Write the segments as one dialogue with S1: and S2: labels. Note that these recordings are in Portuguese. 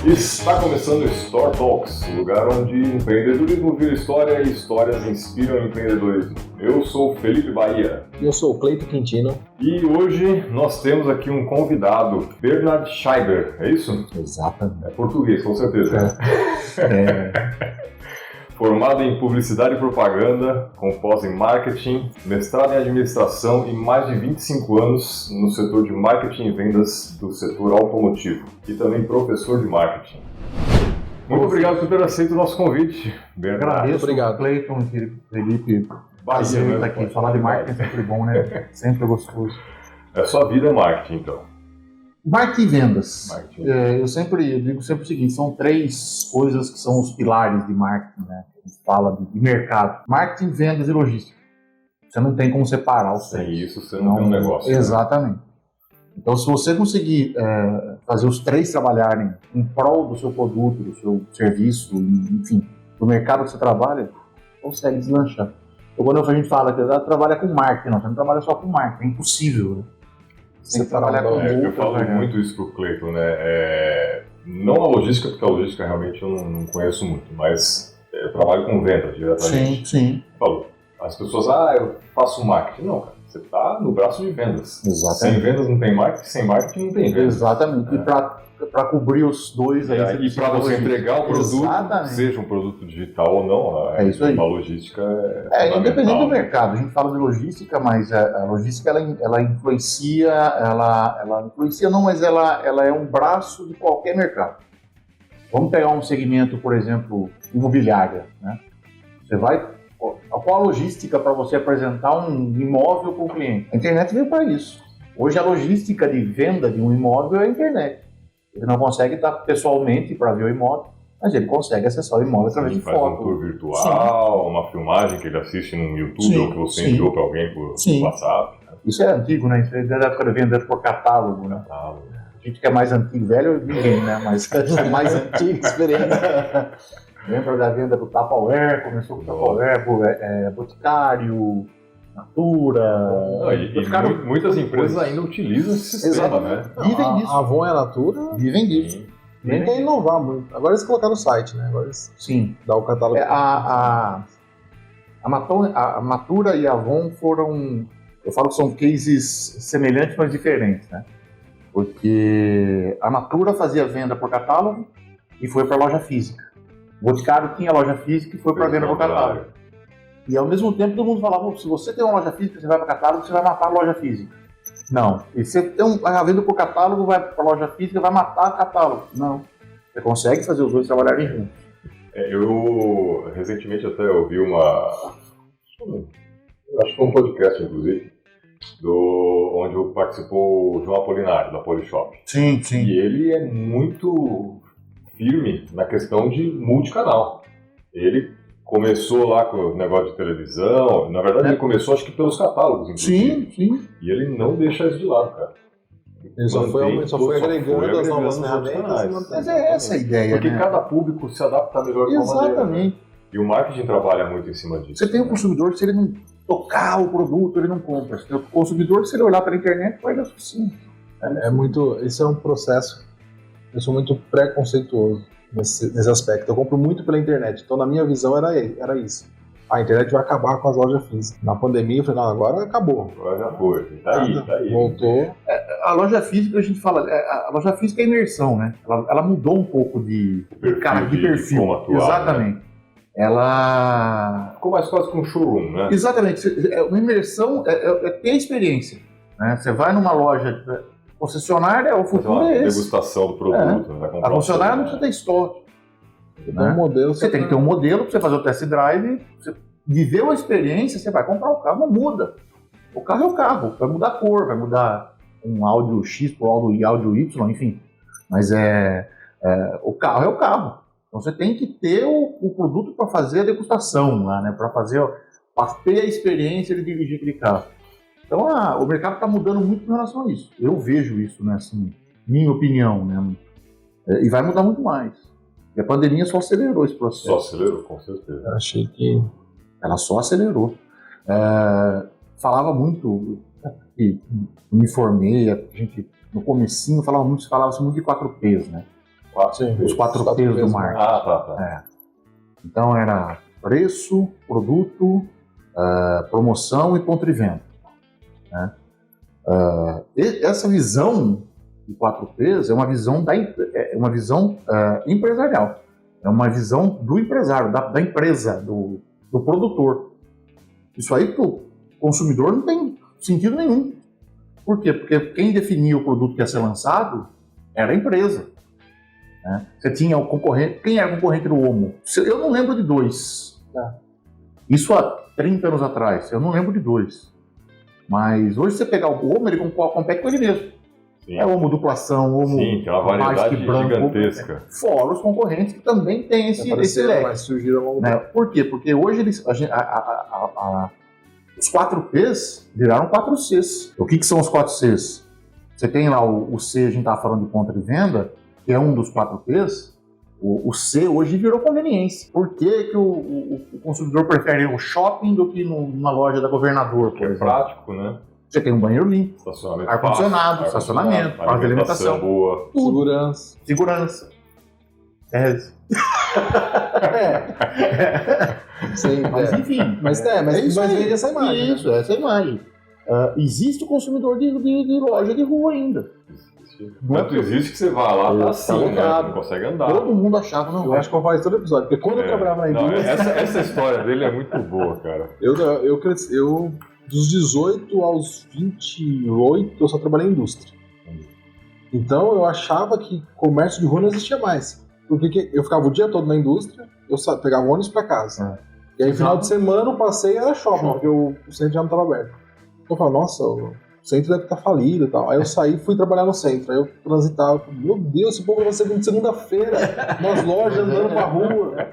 S1: Está começando o Store Talks, o lugar onde empreendedorismo vira história e histórias inspiram empreendedorismo. Eu sou o Felipe Bahia.
S2: E eu sou o Cleito Quintino.
S1: E hoje nós temos aqui um convidado, Bernard Scheiber, é isso?
S2: Exatamente.
S1: É português, com certeza. Formado em Publicidade e Propaganda, com pós em Marketing, mestrado em Administração e mais de 25 anos no setor de Marketing e Vendas do setor automotivo e também professor de Marketing. Muito obrigado por ter aceito o nosso convite, Bernardo.
S3: Agradeço,
S2: obrigado.
S3: Cleiton, Felipe,
S1: Bahia, né?
S3: estar aqui. Falar de marketing é sempre bom, né? Sempre gostoso.
S1: A sua vida é marketing, então.
S3: Marketing e vendas.
S1: Marketing.
S3: Eu digo sempre o seguinte, são três coisas que são os pilares de marketing, né? A gente fala de mercado. Marketing, vendas e logística. Você não tem como separar os três.
S1: Sem isso, você não tem um negócio.
S3: Exatamente. Né? Então, se você conseguir fazer os três trabalharem em prol do seu produto, do seu serviço, enfim, do mercado que você trabalha, consegue deslanchar. Então, quando a gente fala que trabalha com marketing, não, você não trabalha só com marketing, é impossível, né? Você tem que trabalhar com
S1: Eu falo muito isso pro Cleiton, né? Não a logística, porque a logística realmente eu não conheço muito, mas eu trabalho com venda diretamente.
S3: Sim.
S1: Falou. As pessoas, eu faço marketing. Não, cara, você está no braço de vendas.
S3: Exatamente.
S1: Sem vendas não tem marketing, sem marketing não tem vendas.
S3: Exatamente. E para cobrir os dois aí.
S1: E para você entregar o produto,
S3: exatamente,
S1: seja um produto digital ou não,
S3: é isso aí.
S1: Uma logística
S3: independente do mercado. A gente fala de logística, mas a logística ela influencia, mas ela é um braço de qualquer mercado. Vamos pegar um segmento, por exemplo, imobiliária, né? Qual a logística para você apresentar um imóvel para o cliente? A internet veio para isso. Hoje a logística de venda de um imóvel é a internet. Ele não consegue estar pessoalmente para ver o imóvel, mas ele consegue acessar o imóvel através de
S1: foto.
S3: Faz
S1: um tour virtual, uma filmagem que ele assiste no YouTube ou que você enviou para alguém por WhatsApp. Né?
S3: Isso é antigo, né? Isso é da época de venda por catálogo, né? A gente que é mais antigo, velho, ninguém, né? Mas é mais antigo, experiência. Lembra da venda do Tupperware? Começou com o Tupperware, Boticário, Natura.
S1: E muitas empresas ainda utilizam esse sistema, né?
S3: Vivem disso.
S2: A Avon e a Natura
S3: vivem disso.
S2: Nem quer inovar muito. Agora eles colocaram no site, né? Agora eles dá o catálogo.
S3: A Natura e a Avon foram, eu falo que são cases semelhantes, mas diferentes, né? Porque a Natura fazia venda por catálogo e foi para loja física. O Boticário tinha loja física e foi para venda por catálogo. E ao mesmo tempo todo mundo falava, se você tem uma loja física, você vai para catálogo, você vai matar a loja física. Não. E se você tem a venda por catálogo, vai para a loja física, vai matar o catálogo. Não. Você consegue fazer os dois trabalharem juntos.
S1: Eu recentemente até ouvi acho que foi um podcast, inclusive, onde participou o João Apolinário, da Polishop.
S3: Sim.
S1: E ele é muito firme na questão de multicanal. Ele começou lá com o negócio de televisão, na verdade ele começou acho que pelos catálogos, inclusive.
S3: Sim.
S1: E ele não deixa isso de lado, cara.
S2: Ele só foi agregando as novas ferramentas.
S3: Mas é essa a ideia,
S1: porque
S3: né?
S1: cada público se adapta melhor com a maneira.
S3: Exatamente.
S1: E o marketing trabalha muito em cima disso.
S3: Você tem um consumidor, se ele não tocar o produto, ele não compra. Você tem o consumidor, se ele olhar pela internet, vai dar suficiente.
S2: Esse é um processo. Eu sou muito preconceituoso nesse aspecto. Eu compro muito pela internet. Então, na minha visão, era isso. A internet vai acabar com as lojas físicas. Na pandemia, eu falei, não, agora acabou.
S1: Agora já foi. Tá aí.
S2: Voltou.
S3: A loja física, a gente fala, a loja física é imersão, né? Ela mudou um pouco de perfil.
S1: Como atuar,
S3: exatamente.
S1: Né?
S3: Ela
S1: ficou mais quase que um showroom, né?
S3: Exatamente. Uma imersão é ter a experiência. Né? Você vai numa loja concessionária, o futuro é esse.
S1: Degustação do produto. Né?
S3: A concessionária não precisa ter estoque. Você tem que ter um modelo para você fazer o test drive, você viveu a experiência, você vai comprar o carro, não muda. O carro é o carro, vai mudar a cor, vai mudar um áudio X por áudio Y, enfim. Mas o carro é o carro. Então você tem que ter o produto para fazer a degustação lá, né? Para ter a experiência de dirigir aquele carro. Então o mercado está mudando muito em relação a isso. Eu vejo isso, né? Assim, minha opinião, né? E vai mudar muito mais. E a pandemia só acelerou esse processo.
S1: Só acelerou, com certeza.
S2: Eu achei que
S3: ela só acelerou. Falava muito, me formei, a gente no comecinho falava-se muito de 4Ps, né? Os 4 P's do marketing.
S1: Tá.
S3: Então era preço, produto, promoção e ponto de venda. Né? Essa visão de 4 P's é uma visão, empresarial. É uma visão do empresário, da empresa, do produtor. Isso aí para o consumidor não tem sentido nenhum. Por quê? Porque quem definia o produto que ia ser lançado era a empresa. Né? Você tinha o concorrente. Quem era o concorrente do Omo? Eu não lembro de 2. Isso há 30 anos atrás. Eu não lembro de 2. Mas hoje você pegar o Omo, ele compete com ele mesmo.
S1: Sim.
S3: É Omo duplação, Omo.
S1: Sim, que é uma variedade gigantesca.
S3: Fora os concorrentes que também têm esse leque.
S2: Mas surgiram
S3: Né? Por quê? Porque hoje os 4 P's viraram 4 C's. O que são os 4 C's? Você tem lá o C, a gente estava falando de ponto de venda, que é um dos 4 P's. O C hoje virou conveniência. Por que o consumidor prefere ir ao shopping do que numa loja da Governador?
S1: Que é prático, né?
S3: Você tem um banheiro limpo, ar-condicionado, estacionamento, praça de alimentação,
S1: boa,
S3: segurança.
S2: Sim,
S3: mas enfim.
S2: Mas vende essa imagem.
S3: Isso, essa imagem. Existe o consumidor de loja de rua ainda.
S1: Quanto existe que você vai lá, tá assim, né? Não consegue andar.
S3: Todo mundo achava, não.
S2: Eu acho que eu faço todo episódio, porque quando eu trabalhava na indústria...
S1: Essa história dele é muito boa, cara.
S2: Eu cresci, dos 18 aos 28, eu só trabalhei em indústria. Então eu achava que comércio de rua não existia mais. Porque eu ficava o dia todo na indústria, eu pegava ônibus pra casa. E aí, final de semana, o passeio era shopping, porque o centro já não estava aberto. Eu falava, nossa, o centro deve estar falido e tal. Aí eu saí e fui trabalhar no centro. Aí eu transitava, meu Deus, esse povo vai ser de segunda-feira, nas lojas, andando pra rua.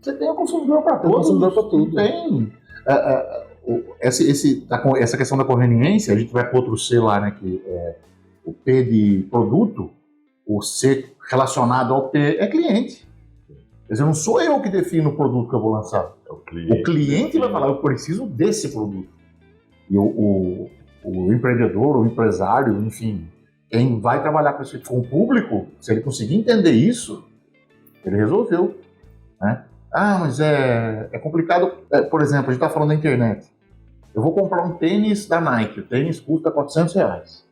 S3: Você tem o consumidor pra tudo. Tem. Essa questão da conveniência, a gente vai para outro C lá, né, que é o P de produto, o C relacionado ao P é cliente. Quer dizer, não sou eu que defino o produto que eu vou lançar.
S1: É o cliente.
S3: O cliente vai falar, eu preciso desse produto. E o empreendedor, o empresário, enfim, quem vai trabalhar com o público, se ele conseguir entender isso, ele resolveu. Né? Mas é complicado. Por exemplo, a gente está falando da internet. Eu vou comprar um tênis da Nike, o tênis custa R$400.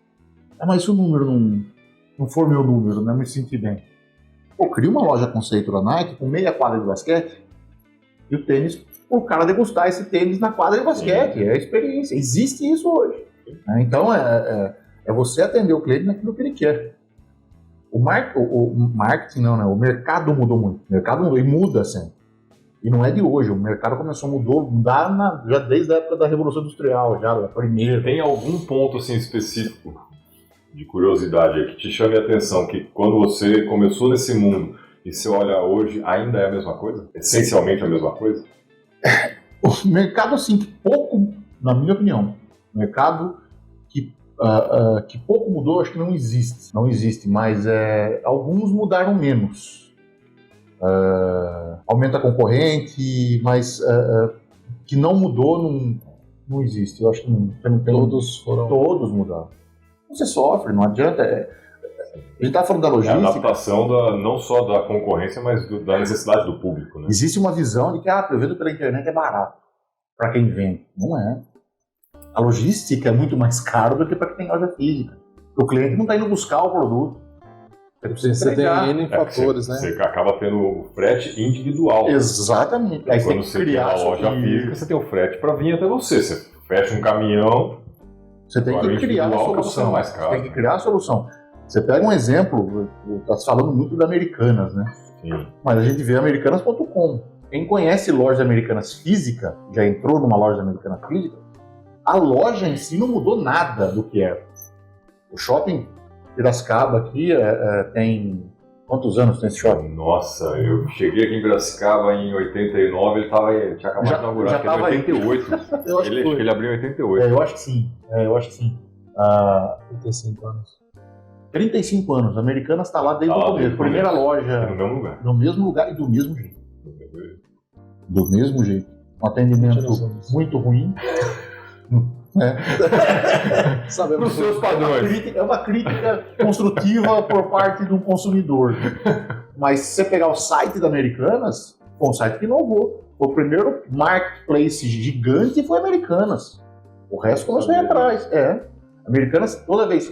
S3: Mas se o número não for meu número, não me sentir bem. Eu crio uma loja conceito da Nike com meia quadra de basquete e o tênis, o cara degustar esse tênis na quadra de basquete. É a experiência. Existe isso hoje. Então, é você atender o cliente naquilo que ele quer. O marketing não, né? O mercado mudou muito. O mercado mudou e muda sempre. E não é de hoje. O mercado começou a mudar já desde a época da Revolução Industrial, já da primeira.
S1: Tem algum ponto assim específico de curiosidade aí que te chame a atenção, que quando você começou nesse mundo e você olha hoje, ainda é a mesma coisa? Essencialmente a mesma coisa?
S3: O mercado, assim, que pouco, na minha opinião, mercado que pouco mudou, acho que não existe. Não existe, mas alguns mudaram menos. Aumenta a concorrente, mas que não mudou, não existe. Eu acho que não tem. Todos mudaram. Você sofre, não adianta. A gente está falando da logística.
S1: É a adaptação não só da concorrência, mas da necessidade do público. Né?
S3: Existe uma visão de que eu vendo pela internet é barato para quem vende. Não é. A logística é muito mais cara do que para quem tem loja física. O cliente não está indo buscar o produto.
S2: Você tem N fatores, né?
S1: Você acaba tendo o frete individual.
S3: Exatamente. Aí
S1: quando você tem a loja física, você tem o frete para vir até você. Você fecha um caminhão.
S3: Você tem que criar a solução. Você tem que criar a solução. Você pega um exemplo, está falando muito da Americanas, né?
S1: Sim.
S3: Mas a gente vê americanas.com. Quem conhece lojas americanas física, já entrou numa loja americana física, a loja em si não mudou nada do que era. O shopping Piracicaba aqui tem... Quantos anos tem esse shopping?
S1: Nossa, eu cheguei aqui em Piracicaba em 89, ele tinha acabado de inaugurar,
S3: já estava
S1: em 88.
S3: Eu acho que
S1: ele abriu em 88.
S3: Eu acho que sim.
S2: 35 anos.
S3: 35 anos. A Americanas está lá desde o começo. Primeira loja.
S1: No mesmo lugar.
S3: No mesmo lugar e do mesmo jeito. Do mesmo jeito. Um atendimento muito ruim.
S2: Sabemos
S3: Para os seus padrões. É uma crítica construtiva por parte do consumidor. Mas se você pegar o site da Americanas, foi um site que inovou. O primeiro marketplace gigante foi Americanas. O resto começou a ir atrás. Americanas, toda vez.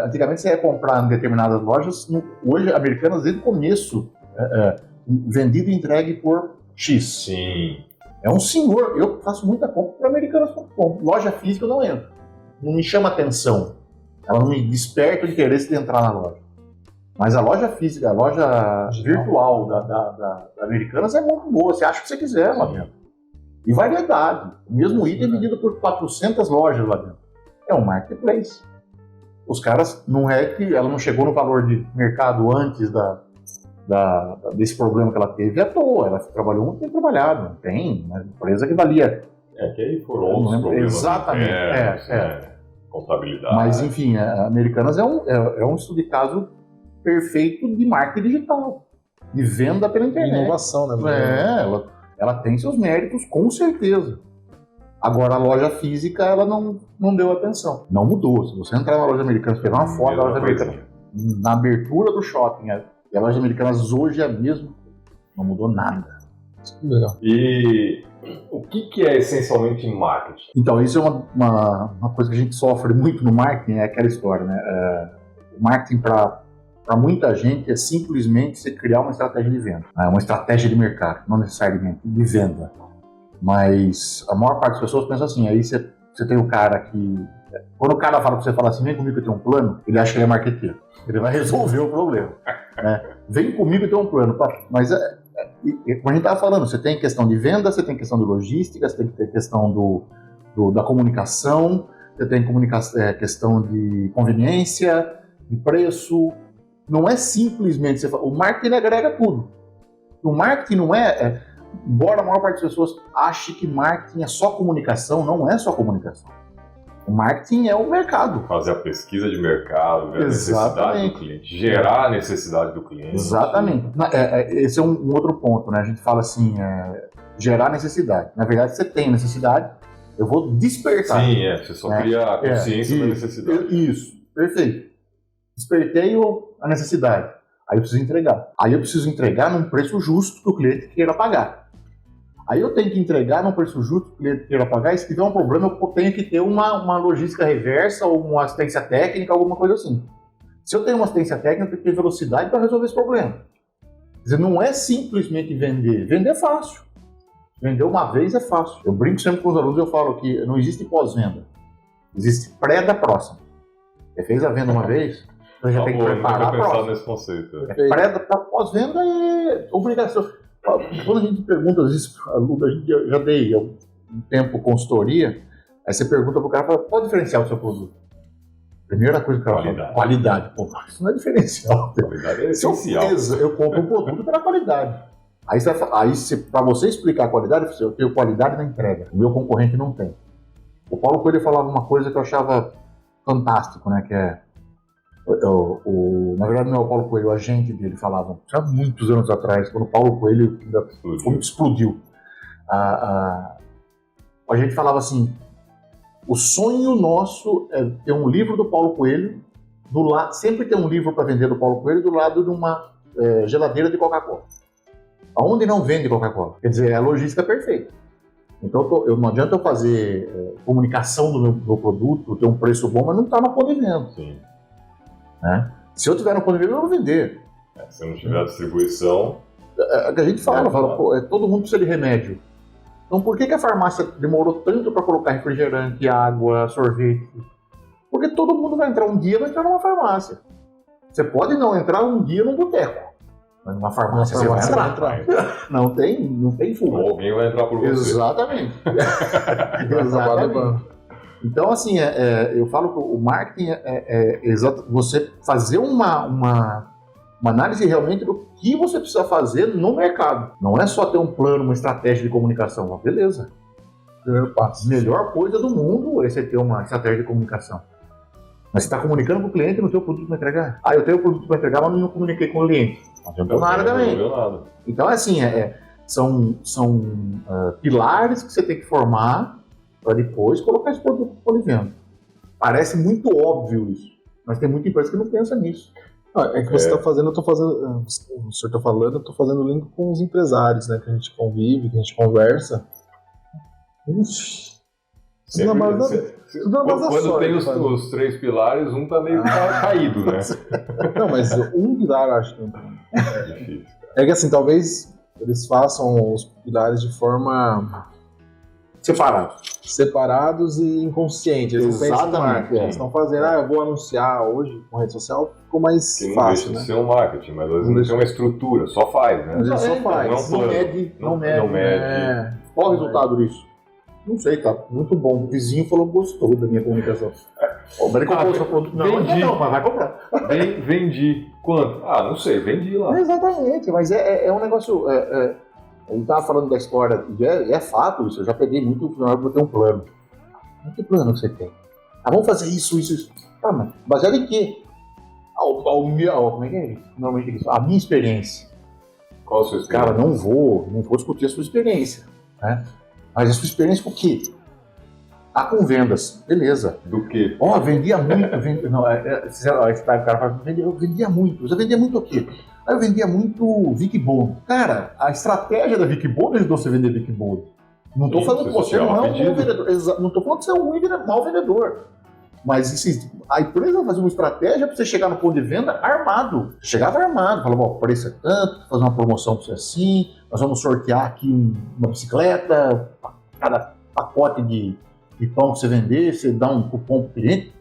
S3: Antigamente você ia comprar em determinadas lojas. Hoje, Americanas, desde o começo, vendido e entregue por X.
S1: Sim.
S3: É um senhor. Eu faço muita compra para Americanas.com. Loja física eu não entro. Não me chama atenção. Ela não me desperta o interesse de entrar na loja. Mas a loja física, a loja virtual da Americanas é muito boa. Você acha o que você quiser lá dentro. E variedade. O mesmo item vendido por 400 lojas lá dentro. É um marketplace. Os caras, não é que ela não chegou no valor de mercado antes desse problema que ela teve à toa. Ela trabalhou muito bem trabalhado. Não tem uma empresa que valia.
S1: Que aí foram outros problemas.
S3: Exatamente.
S1: Contabilidade.
S3: Mas, enfim, a Americanas é um estudo de caso perfeito de marketing digital. De venda pela internet.
S2: Inovação, né?
S3: Ela tem seus méritos, com certeza. Agora, a loja física, ela não deu atenção. Não mudou. Se você entrar na loja Americanas, pegar uma foto da loja Americanas, na abertura do shopping, e a loja Americanas hoje é a mesma, não mudou nada.
S2: Legal.
S1: E o que é essencialmente marketing?
S3: Então, isso é uma coisa que a gente sofre muito no marketing, é aquela história, né? O marketing, para muita gente, é simplesmente você criar uma estratégia de venda. Uma estratégia de mercado, não necessariamente de venda. Mas a maior parte das pessoas pensa assim, aí você tem o cara que... Quando o cara fala pra você, fala assim, vem comigo que eu tenho um plano, ele acha que ele é marqueteiro. Ele vai resolver o problema. Vem comigo que eu tenho um plano. Mas, como a gente estava falando, você tem questão de venda, você tem questão de logística, você tem que ter questão da comunicação, você tem questão de conveniência, de preço. Não é simplesmente... O marketing agrega tudo. O marketing não embora a maior parte das pessoas ache que marketing é só comunicação, não é só comunicação. O marketing é o mercado.
S1: Fazer a pesquisa de mercado, ver a necessidade do cliente, gerar a necessidade do cliente.
S3: Exatamente. Esse é um outro ponto, né? A gente fala assim, gerar necessidade. Na verdade, você tem necessidade, eu vou despertar.
S1: Sim, você só cria a consciência da necessidade.
S3: Isso, perfeito. Despertei a necessidade. Aí eu preciso entregar. Aí eu preciso entregar num preço justo que o cliente queira pagar. Aí eu tenho que entregar num preço justo que o cliente queira pagar, e se tiver um problema eu tenho que ter uma logística reversa ou uma assistência técnica, alguma coisa assim. Se eu tenho uma assistência técnica, eu tenho que ter velocidade para resolver esse problema. Quer dizer, não é simplesmente vender. Vender é fácil. Vender uma vez é fácil. Eu brinco sempre com os alunos, eu falo que não existe pós-venda. Existe pré da próxima. Você fez a venda uma vez, você já tem que preparar a próxima.
S1: Nesse conceito.
S3: Pós-venda é obrigação. Quando a gente pergunta, às vezes, a gente já dei um tempo consultoria, aí você pergunta pro cara, qual é o diferencial do seu produto? Primeira coisa que o cara fala, qualidade. Pô, isso não é diferencial.
S1: Qualidade é essencial.
S3: Eu compro um produto pela qualidade. Aí para você explicar a qualidade, eu tenho qualidade na entrega. O meu concorrente não tem. O Paulo Coelho falava uma coisa que eu achava fantástico, né? Que na verdade não é o Paulo Coelho, o agente dele falava, já muitos anos atrás, quando o Paulo Coelho explodiu. A gente falava assim, o sonho nosso é ter um livro do Paulo Coelho, sempre ter um livro para vender do Paulo Coelho do lado de uma geladeira de Coca-Cola. Aonde não vende Coca-Cola? Quer dizer, é a logística perfeita. Então não adianta eu fazer comunicação do meu produto, ter um preço bom, mas não está na ponta de venda.
S1: Sim.
S3: Né? Se eu tiver na ponta de venda, eu vou vender.
S1: Se eu não tiver distribuição...
S3: A gente fala, todo mundo precisa de remédio. Então por que a farmácia demorou tanto para colocar refrigerante, água, sorvete? Porque todo mundo vai entrar um dia, vai entrar numa farmácia. Você pode não entrar um dia num boteco. Mas numa farmácia você vai entrar. Não tem fuga.
S1: Alguém vai entrar por você.
S3: Exatamente. Exatamente. Então, assim, eu falo que o marketing é você fazer uma análise realmente do que você precisa fazer no mercado. Não é só ter um plano, uma estratégia de comunicação. Beleza. Primeiro passo. Melhor coisa do mundo é você ter uma estratégia de comunicação. Mas você está comunicando com o cliente e não tem o produto para entregar. Eu tenho o produto para entregar, mas não comuniquei com o cliente. Não adiantou nada também. Então, assim, são pilares que você tem que formar para depois colocar esse produto para venda. Parece muito óbvio isso, mas tem muita empresa que não pensa nisso.
S2: É que você está fazendo, o senhor está falando, eu estou fazendo link com os empresários, né, que a gente convive, que a gente conversa.
S1: Quando tem os 3 pilares, um tá meio caído, né?
S2: Não, mas um pilar eu acho que é difícil. É que assim, talvez eles façam os pilares de forma separados e inconscientes. Eles não pensam em marketing. Eles estão fazendo, eu vou anunciar hoje com rede social, ficou mais fácil,
S1: não deixa de ser um marketing, mas às vezes não tem uma estrutura, só faz, né?
S2: Mas ele só faz.
S3: Não mede. Qual o resultado disso? Não sei, tá muito bom. O vizinho falou que gostou da minha comunicação. Mas ele comprou o seu produto. Não, mas vai comprar.
S1: Vendi. Quanto? Não sei, vendi lá.
S3: Exatamente, mas é um negócio... Ele estava falando da história, e é fato isso, eu já peguei muito o final para ter um plano. Mas que plano que você tem? Vamos fazer isso. Tá, mas baseado em quê? Como é que é? Normalmente é isso. A minha experiência.
S1: Qual a sua experiência?
S3: Cara, não vou discutir a sua experiência, né? Mas a sua experiência com o quê? Com vendas, beleza.
S1: Do quê?
S3: Vendia muito. Esse cara fala, eu vendia muito. Você vendia muito o quê? Eu vendia muito Vic Bond. Cara, a estratégia da Vic Bond ajudou você a vender Vic Bond. Não estou falando que você não é um bom vendedor. Não estou falando que você é um mau vendedor. Mas a empresa vai fazer uma estratégia para você chegar no ponto de venda armado. Você chegava armado, falava, o preço é tanto, fazer uma promoção para você assim, nós vamos sortear aqui uma bicicleta, cada pacote de pão que você vender, você dá um cupom para o cliente.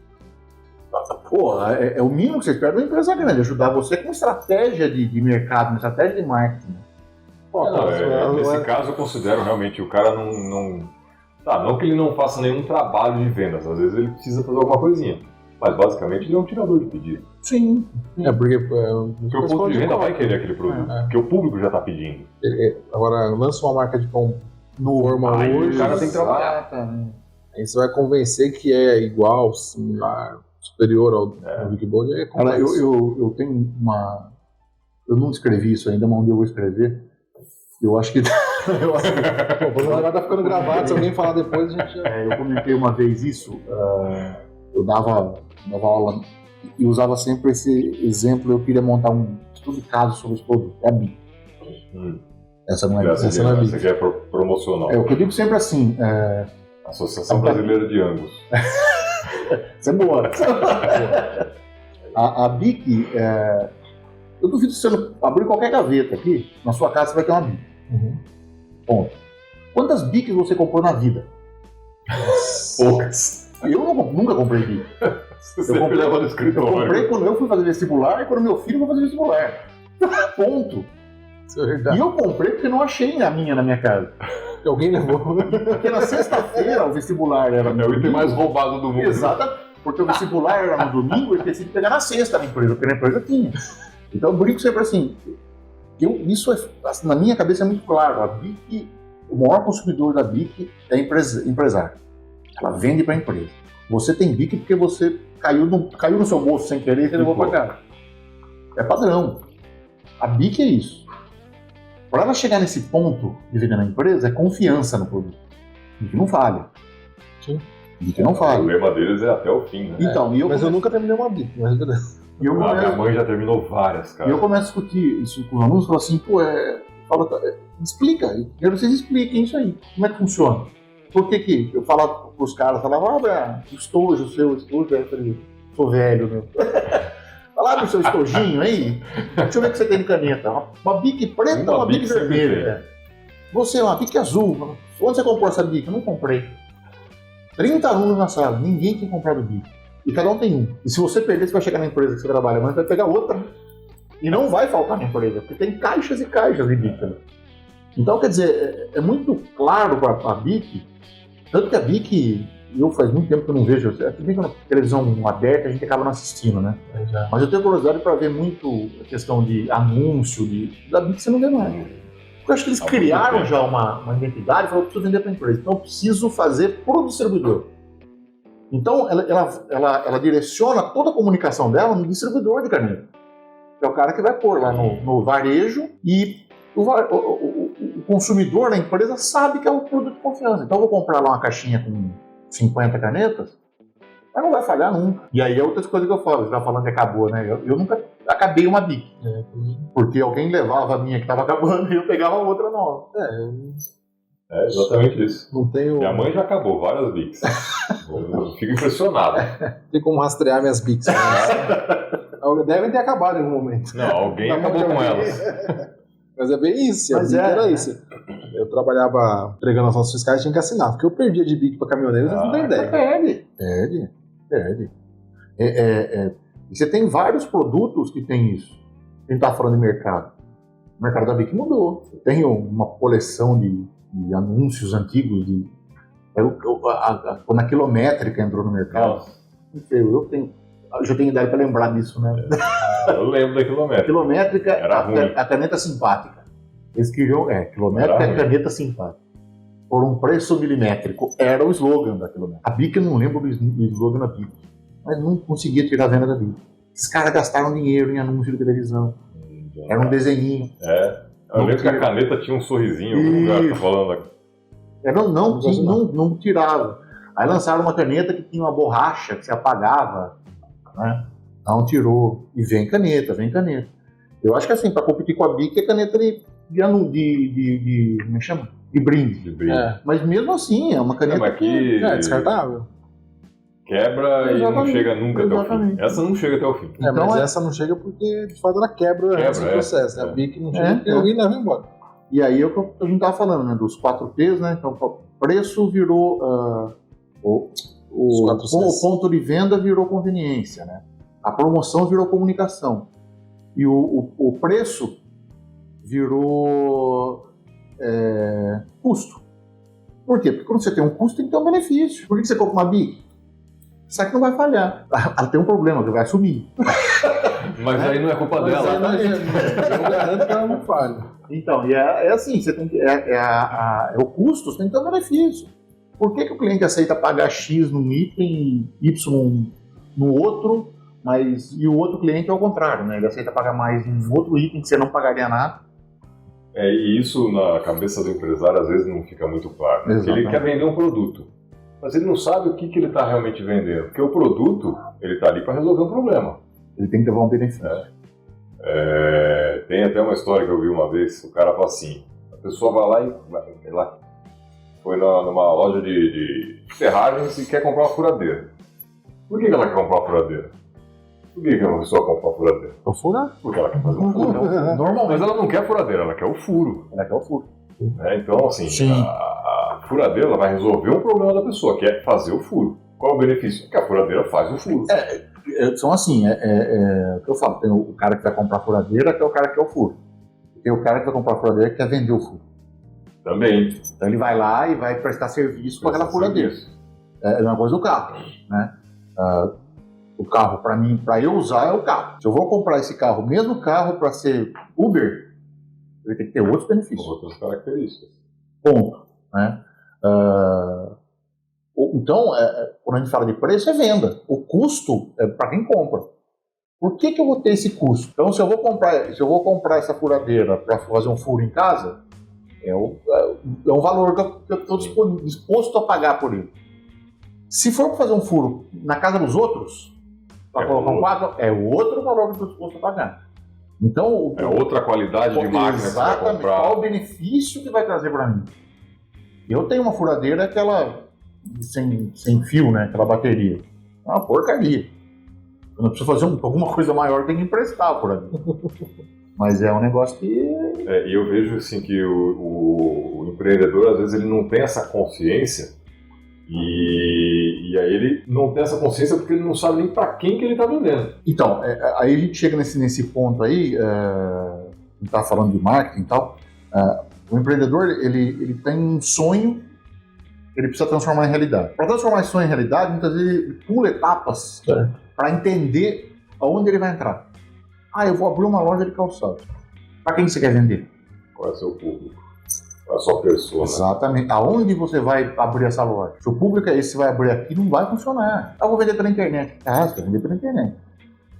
S3: É o mínimo que você espera da empresa grande, ajudar você com estratégia de mercado, uma estratégia de marketing.
S1: Nesse caso eu considero realmente o cara não que ele não faça nenhum trabalho de vendas, às vezes ele precisa fazer alguma coisinha, mas basicamente ele é um tirador de pedido.
S3: Sim.
S1: Porque o ponto de venda vai querer aquele produto, porque o público já está pedindo.
S2: Agora, lança uma marca de pão normal hoje,
S1: o cara tem que trabalhar.
S2: Aí você vai convencer que é igual, similar, superior ao Big Bold, é complexo.
S3: Eu tenho uma... Eu não escrevi isso ainda, mas onde eu vou escrever, eu acho que...
S2: Agora tá ficando gravado, se alguém falar depois, a gente...
S3: eu comentei uma vez isso, eu dava aula e usava sempre esse exemplo, eu queria montar um estudo de caso sobre esse produto, é a BIC. Essa não é BIC.
S1: Essa aqui é promocional.
S3: O que eu digo sempre assim...
S1: Associação Brasileira de Angus.
S3: Isso é boa. A BIC, eu duvido se você abrir qualquer gaveta aqui, na sua casa você vai ter uma BIC. Ponto. Quantas BICs você comprou na vida?
S1: Poucas.
S3: Eu nunca comprei BIC.
S1: Eu
S3: comprei quando eu fui fazer vestibular e quando meu filho foi fazer vestibular. Ponto.
S2: Isso é verdade.
S3: E eu comprei porque não achei a minha na minha casa.
S2: Alguém levou.
S3: Porque na sexta-feira o vestibular era
S1: o item mais roubado do mundo.
S3: Exato. Porque o vestibular era no domingo, eu esqueci de pegar na sexta na empresa, porque na empresa tinha. Então eu brinco sempre assim. Isso na minha cabeça é muito claro. A BIC, o maior consumidor da BIC é empresário. Ela vende para a empresa. Você tem BIC porque você caiu no seu bolso sem querer e você levou para cá. É padrão. A BIC é isso. Para ela chegar nesse ponto de vender na empresa, é confiança no produto. BIC não falha.
S2: Sim.
S3: BIC não falha.
S1: O problema deles é até o fim, né?
S3: Então,
S2: mas eu nunca terminei uma BIC, mas beleza.
S1: Minha mãe já terminou várias, cara.
S3: E eu começo a discutir isso com os alunos, falo assim, explica, eu quero que vocês expliquem isso aí, como é que funciona. Por que eu falo pros caras, estojo, eu falei, sou velho, meu. Fala do seu estojinho aí, deixa eu ver o que você tem de caneta. Uma BIC preta ou uma BIC vermelha? Você, uma BIC azul. Onde você comprou essa BIC? Eu não comprei. 30 alunos na sala, ninguém tinha comprado BIC. E cada um tem um. E se você perder, você vai chegar na empresa que você trabalha, mas vai pegar outra. E não vai faltar na empresa, porque tem caixas e caixas de BIC. Então, quer dizer, é muito claro para a BIC, tanto que a BIC, eu faz muito tempo que eu não vejo, tudo bem que na televisão aberta a gente acaba não assistindo, né? Mas eu tenho curiosidade para ver muito a questão de anúncio, da BIC você não vê mais. Porque eu acho que eles criaram já uma identidade e falaram, eu preciso vender para a empresa, então eu preciso fazer para o distribuidor. Então, ela direciona toda a comunicação dela no distribuidor de caneta. Que é o cara que vai pôr lá no varejo e o consumidor, a empresa, sabe que é um produto de confiança. Então eu vou comprar lá uma caixinha com 50 canetas, mas não vai falhar nunca. E aí é outras coisas que eu falo. Você está falando que acabou, né? Eu nunca acabei uma Bic. Porque alguém levava a minha que estava acabando e eu pegava outra nova.
S1: É exatamente isso.
S2: Não tenho...
S1: Minha mãe já acabou várias Bics. Eu fico impressionado.
S2: Tem como rastrear minhas Bics. Né? Devem ter acabado em algum momento.
S1: Não, alguém acabou com elas.
S2: Mas é bem isso. Era isso. Eu trabalhava entregando as notas fiscais e tinha que assinar. Porque eu perdia de Bic para caminhoneiro, vocês não têm ideia. Perde.
S3: E você tem vários produtos que tem isso. A gente tá falando de mercado. O mercado da Bic mudou. Eu tenho uma coleção de anúncios antigos quando a quilométrica entrou no mercado. Eu já tenho idade para lembrar disso, né?
S1: Eu lembro da quilométrica.
S3: Quilométrica,
S1: era
S3: a caneta simpática. Eles queriam, quilométrica é caneta simpática. Por um preço milimétrico. Era o slogan da quilométrica. A Bic, eu não lembro do slogan da Bic. Mas não conseguia tirar a venda da Bic. Esses caras gastaram dinheiro em anúncio de televisão. Era um desenhinho.
S1: Eu lembro que a caneta tinha um sorrisinho, algum lugar que tá falando aqui.
S3: Não tirava. Aí lançaram uma caneta que tinha uma borracha que se apagava, né? Então tirou. E vem caneta. Eu acho que assim, para competir com a Bic é caneta de como é que chama? De brinde. Mas mesmo assim, é uma caneta
S1: que
S2: é descartável.
S1: Quebra e não chega nunca até o fim. Essa não chega até o fim.
S2: Mas essa não chega porque, de fato, ela quebra esse processo. Né? A Bic não chega porque alguém leva embora.
S3: E aí é o que a gente estava falando, né? Dos 4Ps, né? Então, o preço virou... o ponto de venda virou conveniência, né? A promoção virou comunicação. E o preço virou custo. Por quê? Porque quando você tem um custo, tem que ter um benefício. Por que você compra uma Bic? Só que não vai falhar. Ela tem um problema, que vai sumir.
S1: Mas aí não é culpa dela.
S2: Eu garanto que ela não falha.
S3: Então, é assim, você tem que, o custo, você tem que ter um benefício. Por que o cliente aceita pagar X num item e Y no outro, e o outro cliente é o contrário, né? Ele aceita pagar mais em outro item que você não pagaria nada.
S1: E isso na cabeça do empresário às vezes não fica muito claro. Porque ele quer vender um produto, mas ele não sabe o que ele está realmente vendendo. Porque o produto, ele está ali para resolver um problema.
S3: Ele tem que levar um benefício.
S1: Tem até uma história que eu vi uma vez, o cara fala assim, a pessoa vai lá e foi numa loja de ferragens e quer comprar uma furadeira. Por que ela quer comprar uma furadeira? Por que uma pessoa compra uma furadeira?
S2: Pra furar?
S1: Porque ela quer fazer um furo. Normalmente. Mas ela não quer a furadeira, ela quer o furo. Então, assim, a furadeira ela vai resolver um problema da pessoa, que é fazer o furo. Qual é o benefício? Que a furadeira faz o furo.
S3: São assim, o que eu falo, tem o cara que vai comprar furadeira, que é o cara que quer o furo. Tem o cara que vai comprar furadeira que quer vender o furo.
S1: Também.
S3: Então ele vai lá e vai prestar serviço com aquela furadeira. É a mesma coisa do carro, né? O carro, para mim, para eu usar, é o carro. Se eu vou comprar esse carro, mesmo carro para ser Uber, ele tem que ter outros benefícios.
S1: Outras características.
S3: Ponto. Né? Então, quando a gente fala de preço, é venda. O custo é para quem compra. Por que eu vou ter esse custo? Então, se eu vou comprar essa furadeira para fazer um furo em casa, é um valor que eu estou disposto a pagar por ele. Se for para fazer um furo na casa dos outros, para colocar um quadro, é outro valor que eu estou disposto a pagar. Então,
S1: é outra qualidade de máquina que você vai comprar.
S3: Qual o benefício que vai trazer para mim? Eu tenho uma furadeira aquela sem fio, né? Aquela bateria. É uma porcaria. Eu não preciso fazer alguma coisa maior, tem que emprestar a furadeira. Mas é um negócio que...
S1: E eu vejo assim que o empreendedor, às vezes, ele não tem essa consciência e aí ele não tem essa consciência porque ele não sabe nem para quem que ele está vendendo.
S3: Então, aí a gente chega nesse ponto aí, a gente está falando de marketing e tal, o empreendedor, ele tem um sonho, ele precisa transformar em realidade. Para transformar esse sonho em realidade, muitas vezes ele pula etapas para entender aonde ele vai entrar. Eu vou abrir uma loja de calçados. Para quem você quer vender?
S1: Qual é o seu público? Qual é a sua pessoa?
S3: Exatamente. Aonde você vai abrir essa loja? Se o público é esse, você vai abrir aqui, não vai funcionar. Eu vou vender pela internet. Você quer vender pela internet.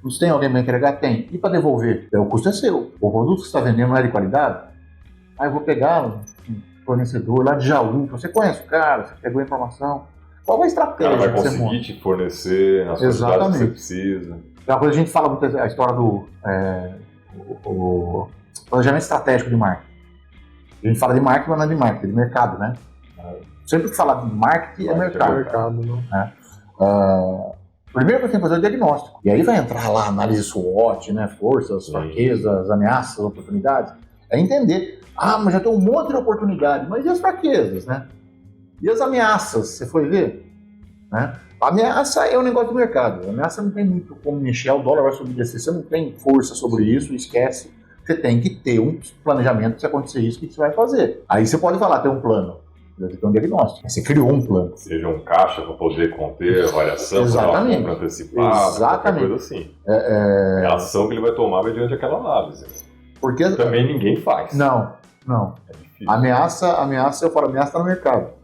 S3: Você tem alguém para entregar? Tem. E para devolver? O custo é seu. O produto que você está vendendo não é de qualidade? Aí eu vou pegar um fornecedor lá de Jaú, você conhece o cara, você pegou a informação. Qual é a
S1: O
S3: estratégia
S1: cara vai
S3: que você
S1: conseguir
S3: monta?
S1: te fornecer as quantidades que você precisa.
S3: É uma coisa que a gente fala muito, a história do o planejamento estratégico de marketing. A gente fala de marketing, mas não é de marketing, é de mercado, né? Sempre que fala de marketing é mercado. Né? Primeiro que você tem que fazer é o diagnóstico. E aí vai entrar lá a análise SWOT, né? Forças, fraquezas, ameaças, oportunidades. É entender. Mas já tem um monte de oportunidade, mas e as fraquezas, né? E as ameaças, você foi ver? Né? A ameaça é um negócio do mercado. A ameaça não tem muito como mexer, o dólar vai subir descer, você não tem força sobre isso, esquece. Você tem que ter um planejamento, se acontecer isso, o que você vai fazer? Aí você pode falar, tem um plano. Você tem um diagnóstico. Você criou um plano.
S1: Seja um caixa para poder conter a variação,
S3: exatamente.
S1: Uma compra antecipada, qualquer coisa assim. A ação que ele vai tomar mediante aquela análise.
S3: Porque
S1: também ninguém faz.
S3: Não.
S1: É difícil.
S3: Ameaça, eu falo, ameaça está no mercado.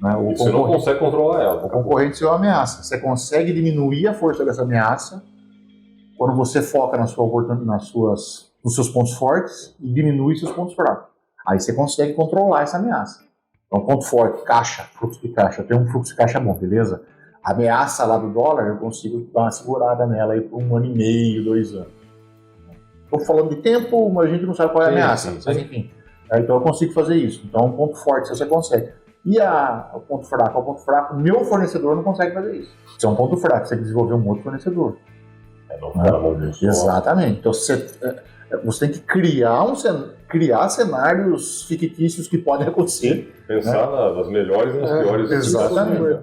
S3: Né?
S1: Você não consegue controlar ela.
S3: O concorrente é uma ameaça. Você consegue diminuir a força dessa ameaça quando você foca nos seus pontos fortes e diminui seus pontos fracos. Aí você consegue controlar essa ameaça. Então, ponto forte, caixa, fluxo de caixa. Eu tenho um fluxo de caixa bom, beleza? A ameaça lá do dólar, eu consigo dar uma segurada nela aí por 1 ano e meio, 2 anos. Estou falando de tempo, mas a gente não sabe qual é a ameaça. Sim. Mas enfim, então eu consigo fazer isso. Então, um ponto forte você consegue. E o ponto fraco? O ponto fraco, meu fornecedor não consegue fazer isso. Se é um ponto fraco, você tem que desenvolver um outro fornecedor. Exatamente. Então, você tem que criar cenários fictícios que podem acontecer.
S1: Pensar nas melhores e nas piores.
S3: Exatamente.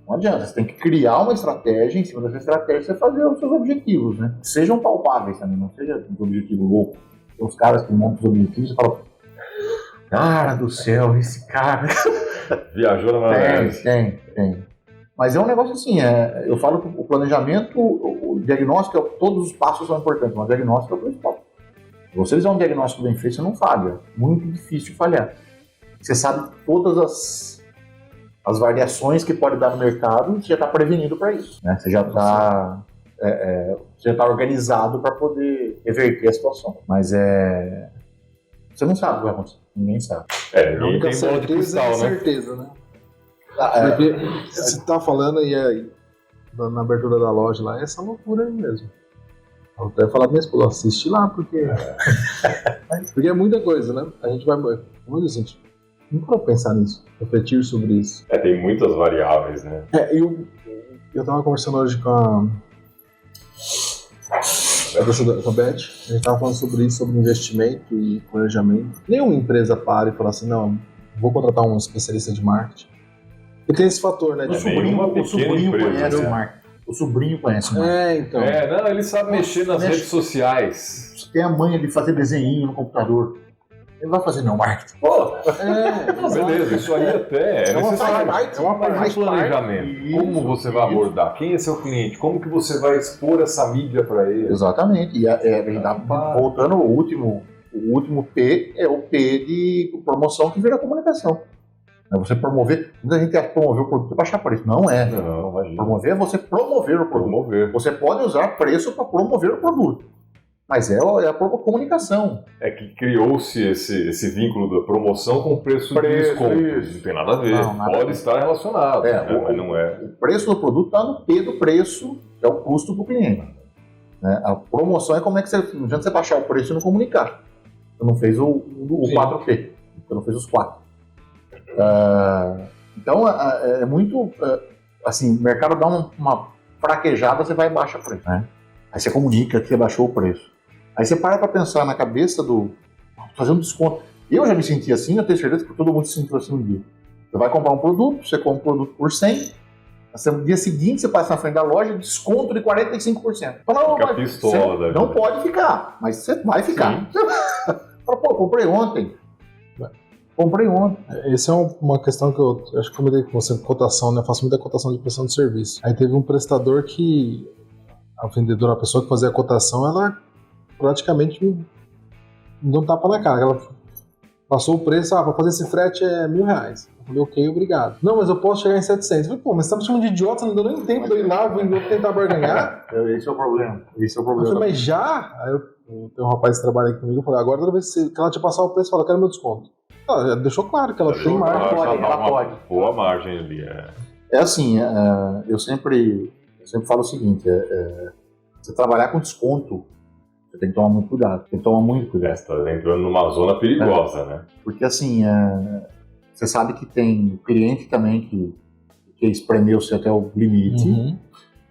S3: Não adianta, você tem que criar uma estratégia, em cima dessa estratégia você fazer os seus objetivos, né? Sejam palpáveis também, não seja um objetivo louco. Tem os caras que montam os objetivos e falam, cara do céu, esse cara...
S1: Viajou na maionese.
S3: Tem. Mas é um negócio assim, eu falo que o planejamento, o diagnóstico, todos os passos são importantes, mas o diagnóstico é o principal. Se você fizer um diagnóstico bem feito, você não falha. Muito difícil falhar. Você sabe todas as variações que pode dar no mercado, você já está prevenido para isso. Né? Você já está organizado para poder reverter a situação. Mas você não sabe o que vai acontecer. Ninguém sabe.
S2: A única certeza é a certeza, né? Porque você tá falando aí na abertura da loja lá, é essa loucura aí mesmo. Eu até falar pra minha esposa, assiste lá, porque é muita coisa, né? A gente vai, como eu disse, a gente não pode pensar nisso, refletir sobre isso.
S1: Tem muitas variáveis, né?
S2: Eu tava conversando hoje com a Beth, a gente tava falando sobre isso, sobre investimento e planejamento. Nenhuma empresa para e fala assim, não, vou contratar um especialista de marketing. E tem esse fator, né?
S3: O sobrinho conhece o marketing. O sobrinho conhece o marketing.
S2: Então.
S1: Não, ele sabe mexer nas redes sociais.
S3: Você tem a manha de fazer desenho no computador. Ele vai fazer meu marketing.
S1: Beleza, isso aí até é necessário. É uma parte do planejamento. Como você vai abordar? Quem é seu cliente? Como que você vai expor essa mídia para ele?
S3: Exatamente. E voltando ao último P, é o P de promoção que vira comunicação. Você promover, muita gente quer promover o produto para baixar preço. Não é.
S1: Não,
S3: promover é você promover o produto. Você pode usar preço para promover o produto. Mas é a própria comunicação.
S1: É que criou-se esse vínculo da promoção com o preço de desconto. Não tem nada a ver. Pode estar relacionado, mas não é.
S3: O preço do produto está no P do preço, que é o custo para o cliente. A promoção é como é que não adianta você baixar o preço e não comunicar. Você não fez o 4P. Você não fez os 4. Então é muito assim, o mercado dá uma fraquejada, você vai e baixa o preço, né? Aí você comunica que você baixou o preço, aí você para para pensar na cabeça do fazer um desconto. Eu já me senti assim, eu tenho certeza que todo mundo se sentiu assim um dia. Você vai comprar um produto, você compra um produto por 100, no dia seguinte você passa na frente da loja, desconto de 45%.
S1: Fica pistola,
S3: não pode ficar, mas você vai ficar. Fala, comprei ontem.
S2: Essa é uma questão que eu acho que comentei com você, cotação, né? Eu faço muita cotação de prestação de serviço. Aí teve um prestador que a vendedora, a pessoa que fazia a cotação, ela praticamente me deu um tapa na cara. Ela passou o preço, para fazer esse frete é R$1.000. Eu falei, ok, obrigado. Não, mas eu posso chegar em 700. Eu falei, mas você tá me chamando de idiota, não deu nem tempo de eu ir lá, vou tentar barganhar.
S3: Esse é o problema.
S2: Eu falei, mas já? Aí Tem um rapaz que trabalha aqui comigo, eu falei, agora toda vez que ela te passar o preço, fala, quero meu desconto. Ela já deixou claro que ela tem margem.
S3: Ela pode.
S1: Boa margem ali,
S3: É assim, eu sempre falo o seguinte, você trabalhar com desconto, você tem que tomar muito cuidado. Tem que tomar muito cuidado.
S1: Você está entrando numa zona perigosa, né?
S3: Porque assim, você sabe que tem cliente também que espremeu você até o limite,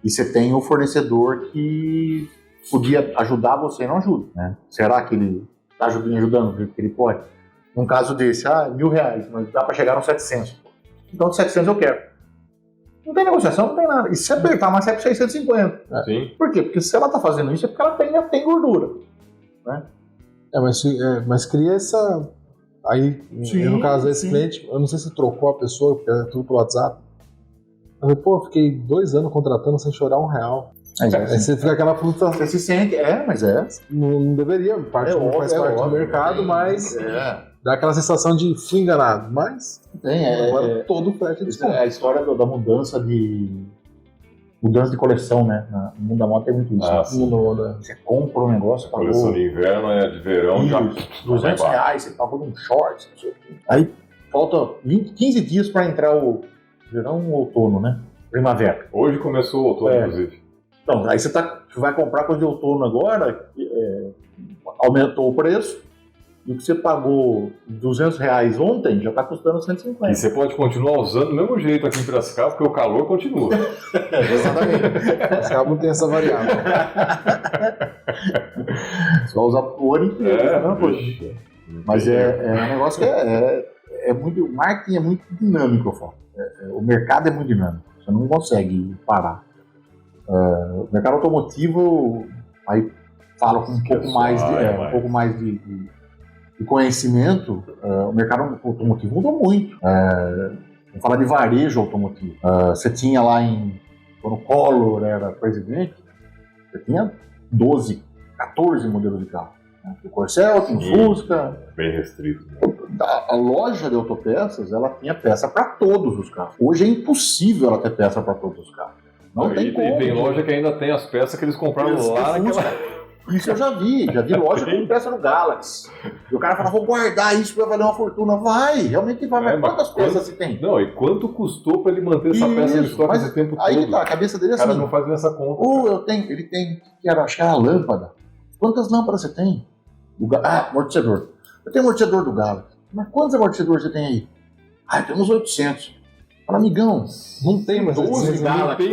S3: e você tem o fornecedor que podia ajudar você e não ajuda, né? Será que ele está ajudando o que ele pode? Num caso desse, R$1.000, mas dá para chegar nos 700. Então, de 700 eu quero. Não tem negociação, não tem nada. E se apertar mais, é para 650.
S1: Sim.
S3: Por quê? Porque se ela está fazendo isso, é porque ela tem gordura. Né?
S2: Mas cria essa... Aí, no caso desse cliente, eu não sei se trocou a pessoa, porque é tudo pelo WhatsApp. Eu falei, fiquei 2 anos contratando sem chorar R$1. Aí você fica aquela frustração.
S3: Você se sente, mas
S2: Não deveria, faz parte do mercado, mas dá aquela sensação de fui enganado. Mas agora todo o frete desconto.
S3: É a história da mudança de coleção, né? No mundo da moto tem muito isso. Você compra um negócio, pagou...
S1: Coleção de inverno, de verão, já...
S3: R$200, você pagou num short, não sei o quê. Aí falta 15 dias para entrar o verão ou outono, né? Primavera.
S1: Hoje começou o outono, inclusive.
S3: Então, aí você vai comprar coisa de outono agora, aumentou o preço, e o que você pagou R$200 ontem já está custando 150.
S1: E você pode continuar usando do mesmo jeito aqui em Piracicaba, porque o calor continua.
S3: Exatamente.
S2: Piracicaba não tem essa variável.
S3: Você vai usar o ano inteiro. Mas é um negócio que é muito... O marketing é muito dinâmico, eu falo. O mercado é muito dinâmico. Você não consegue parar. O mercado automotivo, aí falo com um pouco mais de conhecimento, o mercado automotivo mudou muito. Vamos falar de varejo automotivo. Você tinha lá quando o Collor era presidente, você tinha 12, 14 modelos de carro. Né? O Corcel, o Fusca.
S1: Bem restrito. Né?
S3: A loja de autopeças, ela tinha peça para todos os carros. Hoje é impossível ela ter peça para todos os carros. Não tem como.
S1: E tem loja que ainda tem as peças que eles compraram lá naquela...
S3: Isso eu já vi loja com peça no Galaxy. E o cara fala, vou guardar isso, vai valer uma fortuna. Vai, realmente vai, mas quantas peças você tem?
S1: Não, e quanto custou para ele manter essa peça no estoque esse tempo todo?
S3: Aí tá, a cabeça dele é assim.
S1: O cara não faz nessa conta.
S3: Ele tem, acho que era a lâmpada. Quantas lâmpadas você tem? Amortecedor. Eu tenho amortecedor do Galaxy. Mas quantos amortecedores você tem aí? Eu tenho uns 800. Fala, amigão,
S2: não tem mais
S3: 12 Galaxy.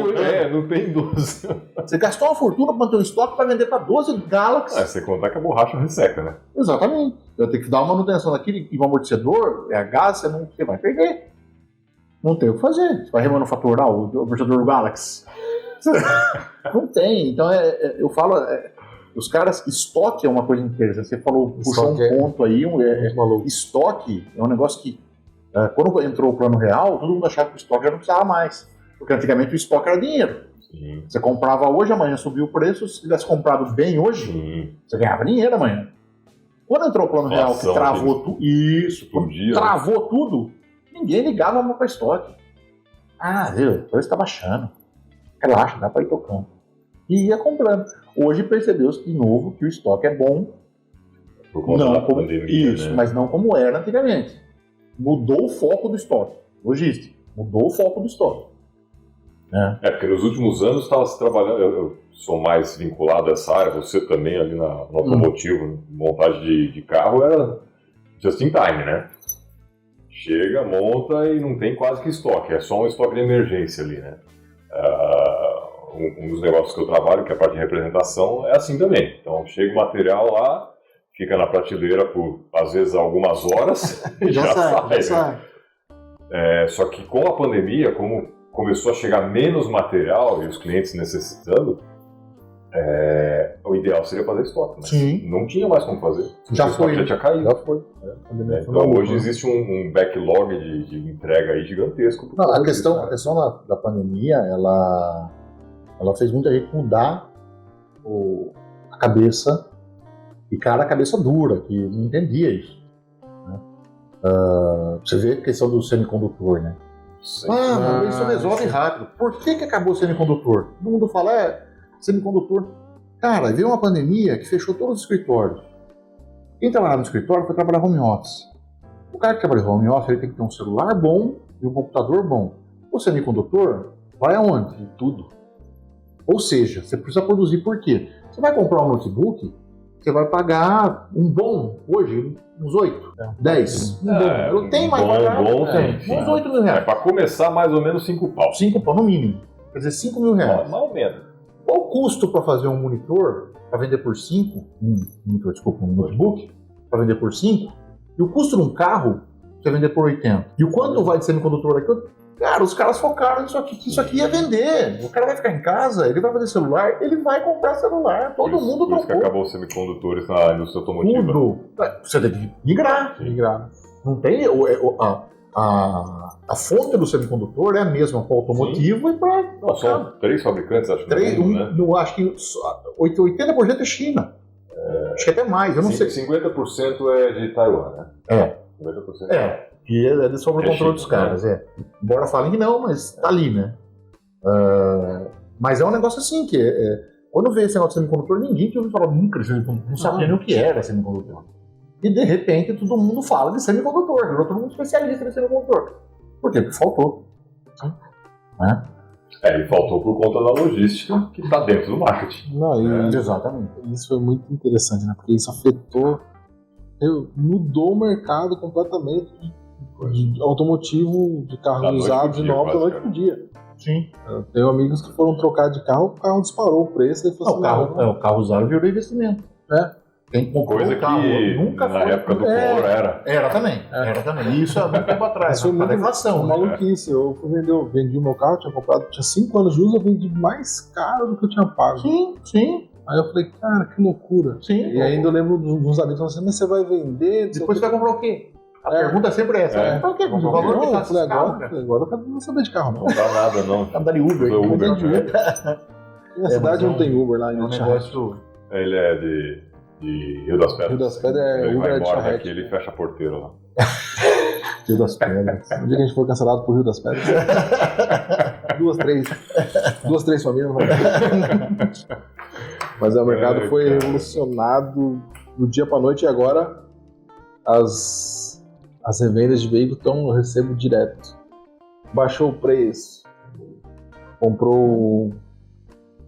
S1: Não tem 12.
S3: Você gastou uma fortuna para manter um estoque para vender para 12 Galaxy.
S1: Você contar que a borracha resseca, né?
S3: Exatamente. Eu tenho que dar uma manutenção daquele e um amortecedor, gás, você vai perder. Não tem o que fazer. Você vai remanufaturar o amortecedor do Galaxy. Não tem. Então, eu falo... os caras, estoque é uma coisa interessante. Você puxou um ponto aí. Estoque é um negócio que quando entrou o Plano Real, todo mundo achava que o estoque já não precisava mais. Porque antigamente o estoque era dinheiro.
S1: Sim.
S3: Você comprava hoje, amanhã subiu o preço. Se tivesse comprado bem hoje, você ganhava dinheiro amanhã. Quando entrou o Plano Real, que travou tudo. Isso, travou tudo, ninguém ligava para estoque. O preço está baixando. Relaxa, dá para ir tocando. E ia comprando. Hoje percebeu-se de novo que o estoque é bom.
S1: Por conta da pandemia,
S3: isso, né? Mas não como era antigamente. Mudou o foco do estoque. Logística. Mudou o foco do estoque.
S1: Porque nos últimos anos estava se trabalhando, eu sou mais vinculado a essa área, você também ali no automotivo, montagem de carro, era just in time, né? Chega, monta e não tem quase que estoque, é só um estoque de emergência ali, né? Um dos negócios que eu trabalho, que é a parte de representação, é assim também. Então chega o material lá, fica na prateleira por, às vezes, algumas horas e já sai. Só que com a pandemia, como começou a chegar menos material e os clientes necessitando, o ideal seria fazer estoque. Mas não tinha mais como fazer.
S3: Já
S1: tinha caído.
S2: Já foi.
S1: Então hoje existe um backlog de entrega aí gigantesco.
S3: Não, a questão da pandemia, ela fez muita gente mudar a cabeça. E cara, a cabeça dura, que não entendia isso. Né? Você vê a questão do semicondutor, né? Mas isso resolve rápido. Por que acabou o semicondutor? Todo mundo fala, semicondutor. Cara, veio uma pandemia que fechou todos os escritórios. Quem trabalhava no escritório foi trabalhar home office. O cara que trabalha em home office, ele tem que ter um celular bom e um computador bom. O semicondutor vai aonde? Em tudo. Ou seja, você precisa produzir por quê? Você vai comprar um notebook, você vai pagar um bom, hoje, uns 8, 10. Não tem mais barato.
S1: Tem.
S3: Uns 8 mil reais.
S1: Para começar, mais ou menos 5 pau.
S3: 5 pau no mínimo. Quer dizer, 5 mil reais.
S1: Mais ou menos.
S3: Qual o custo para fazer um monitor, para vender por 5, um notebook, para vender por 5, e o custo de um carro, para vender por 80. E o quanto vai de semicondutor aqui? Cara, os caras focaram nisso aqui, que isso aqui ia vender. O cara vai ficar em casa, ele vai fazer celular, ele vai comprar celular. Todo mundo comprou.
S1: Por isso que acabou os semicondutores na indústria automotiva.
S3: Tudo. Você tem que migrar. Não tem... A fonte do semicondutor é a mesma para o automotivo e para...
S1: São 3 fabricantes, acho que
S3: acho que 80% é China. Acho que até mais, eu não sei.
S1: 50% é de Taiwan, né? 50%.
S3: E é sobre o controle dos caras, Embora falem que não, mas tá ali, né? Mas é um negócio assim, que quando veio esse negócio de semicondutor, ninguém tinha ouvido falar nunca de semicondutor, não sabia nem o que era semicondutor. E de repente todo mundo fala de semicondutor, virou todo mundo especialista em semicondutor. Por quê? Porque faltou.
S1: E faltou por conta da logística que está dentro do marketing.
S3: Exatamente.
S2: Isso foi muito interessante, né? Porque isso afetou, mudou o mercado completamente de automotivo, de carros usados e novos da noite pro dia.
S3: Sim.
S2: Eu tenho amigos que foram trocar de carro, o carro disparou o preço e falou
S3: o carro usado virou investimento. Quem comprou
S1: coisa
S3: o carro
S1: que
S3: nunca
S1: na época do Collor era.
S3: Era também. Isso há muito tempo atrás.
S2: Isso foi
S3: muito inflação.
S2: Maluquice. Eu vendi o meu carro, tinha 5 anos de uso, eu vendi mais caro do que eu tinha pago.
S3: Sim.
S2: Aí eu falei, cara, que loucura.
S3: Sim.
S2: E ainda eu lembro de uns amigos falando assim, mas você vai vender?
S3: Depois você vai comprar o quê? A pergunta é sempre essa. Comprar o quê? O valor que tá esse carro,
S2: agora eu não saber de carro, não.
S1: Não dá nada, não.
S3: Tá andando de Uber.
S2: Na cidade não tem Uber lá.
S3: É um negócio...
S1: Ele é de Rio das Pedras.
S2: Rio das Pedras
S1: ele
S2: Uber
S1: vai
S2: de
S1: embora
S2: charrete.
S1: daqui, ele fecha a porteira lá.
S2: Rio das Pedras. Um dia que a gente for cancelado pro Rio das Pedras. duas, três famílias. Mas o mercado foi revolucionado do dia pra noite e agora as revendas de veículos eu recebo direto. Baixou o preço. Comprou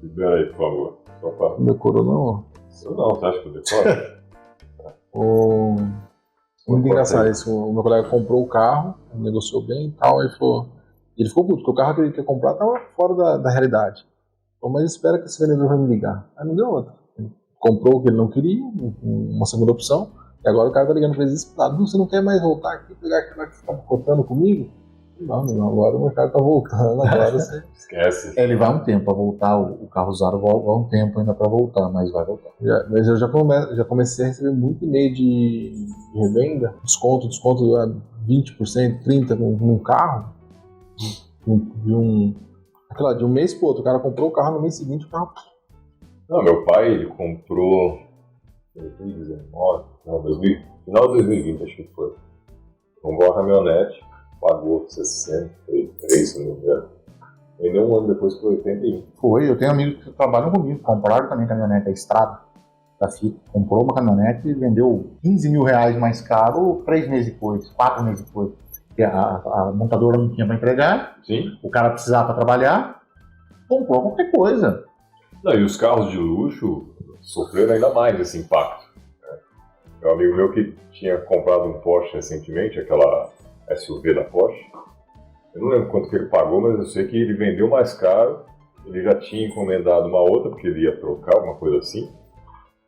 S1: Libera aí, por favor. Só pra...
S2: Não decorou, não?
S1: Não, você acha que eu decoro?
S2: Muito engraçado isso. O meu colega comprou o carro, negociou bem e tal, ele ficou puto, porque o carro que ele quer comprar estava fora da realidade. Mas espera que esse vendedor vai me ligar. Aí não deu outra. Ele comprou o que ele não queria, uma segunda opção, e agora o cara tá ligando pra ele desesperado. Você não quer mais voltar aqui, pegar aquilo que você tá cotando comigo? Não, agora o mercado tá voltando, agora você...
S1: Esquece.
S3: Ele vai um tempo pra voltar, o carro usado vai um tempo ainda pra voltar, mas vai voltar.
S2: Mas eu já comecei a receber muito e-mail de revenda, desconto 20%, 30% num carro, de um mês pro outro. O cara comprou o carro no mês seguinte, o carro...
S1: Não, meu pai, ele comprou em 2019, final de 2020, acho que foi. Comprou uma caminhonete, pagou 63, se não me engano. Vendeu um ano depois por 81.
S3: Foi, eu tenho amigos que trabalham comigo, compraram também caminhonete, a Estrada da Fiat. Comprou uma caminhonete e vendeu 15 mil reais mais caro 3 meses depois, 4 meses depois. Porque a montadora não tinha para empregar,
S1: Sim.
S3: O cara precisava para trabalhar, comprou qualquer coisa.
S1: Não, e os carros de luxo sofreram ainda mais esse impacto. Meu amigo meu que tinha comprado um Porsche recentemente, aquela SUV da Porsche, eu não lembro quanto que ele pagou, mas eu sei que ele vendeu mais caro, ele já tinha encomendado uma outra, porque ele ia trocar, alguma coisa assim,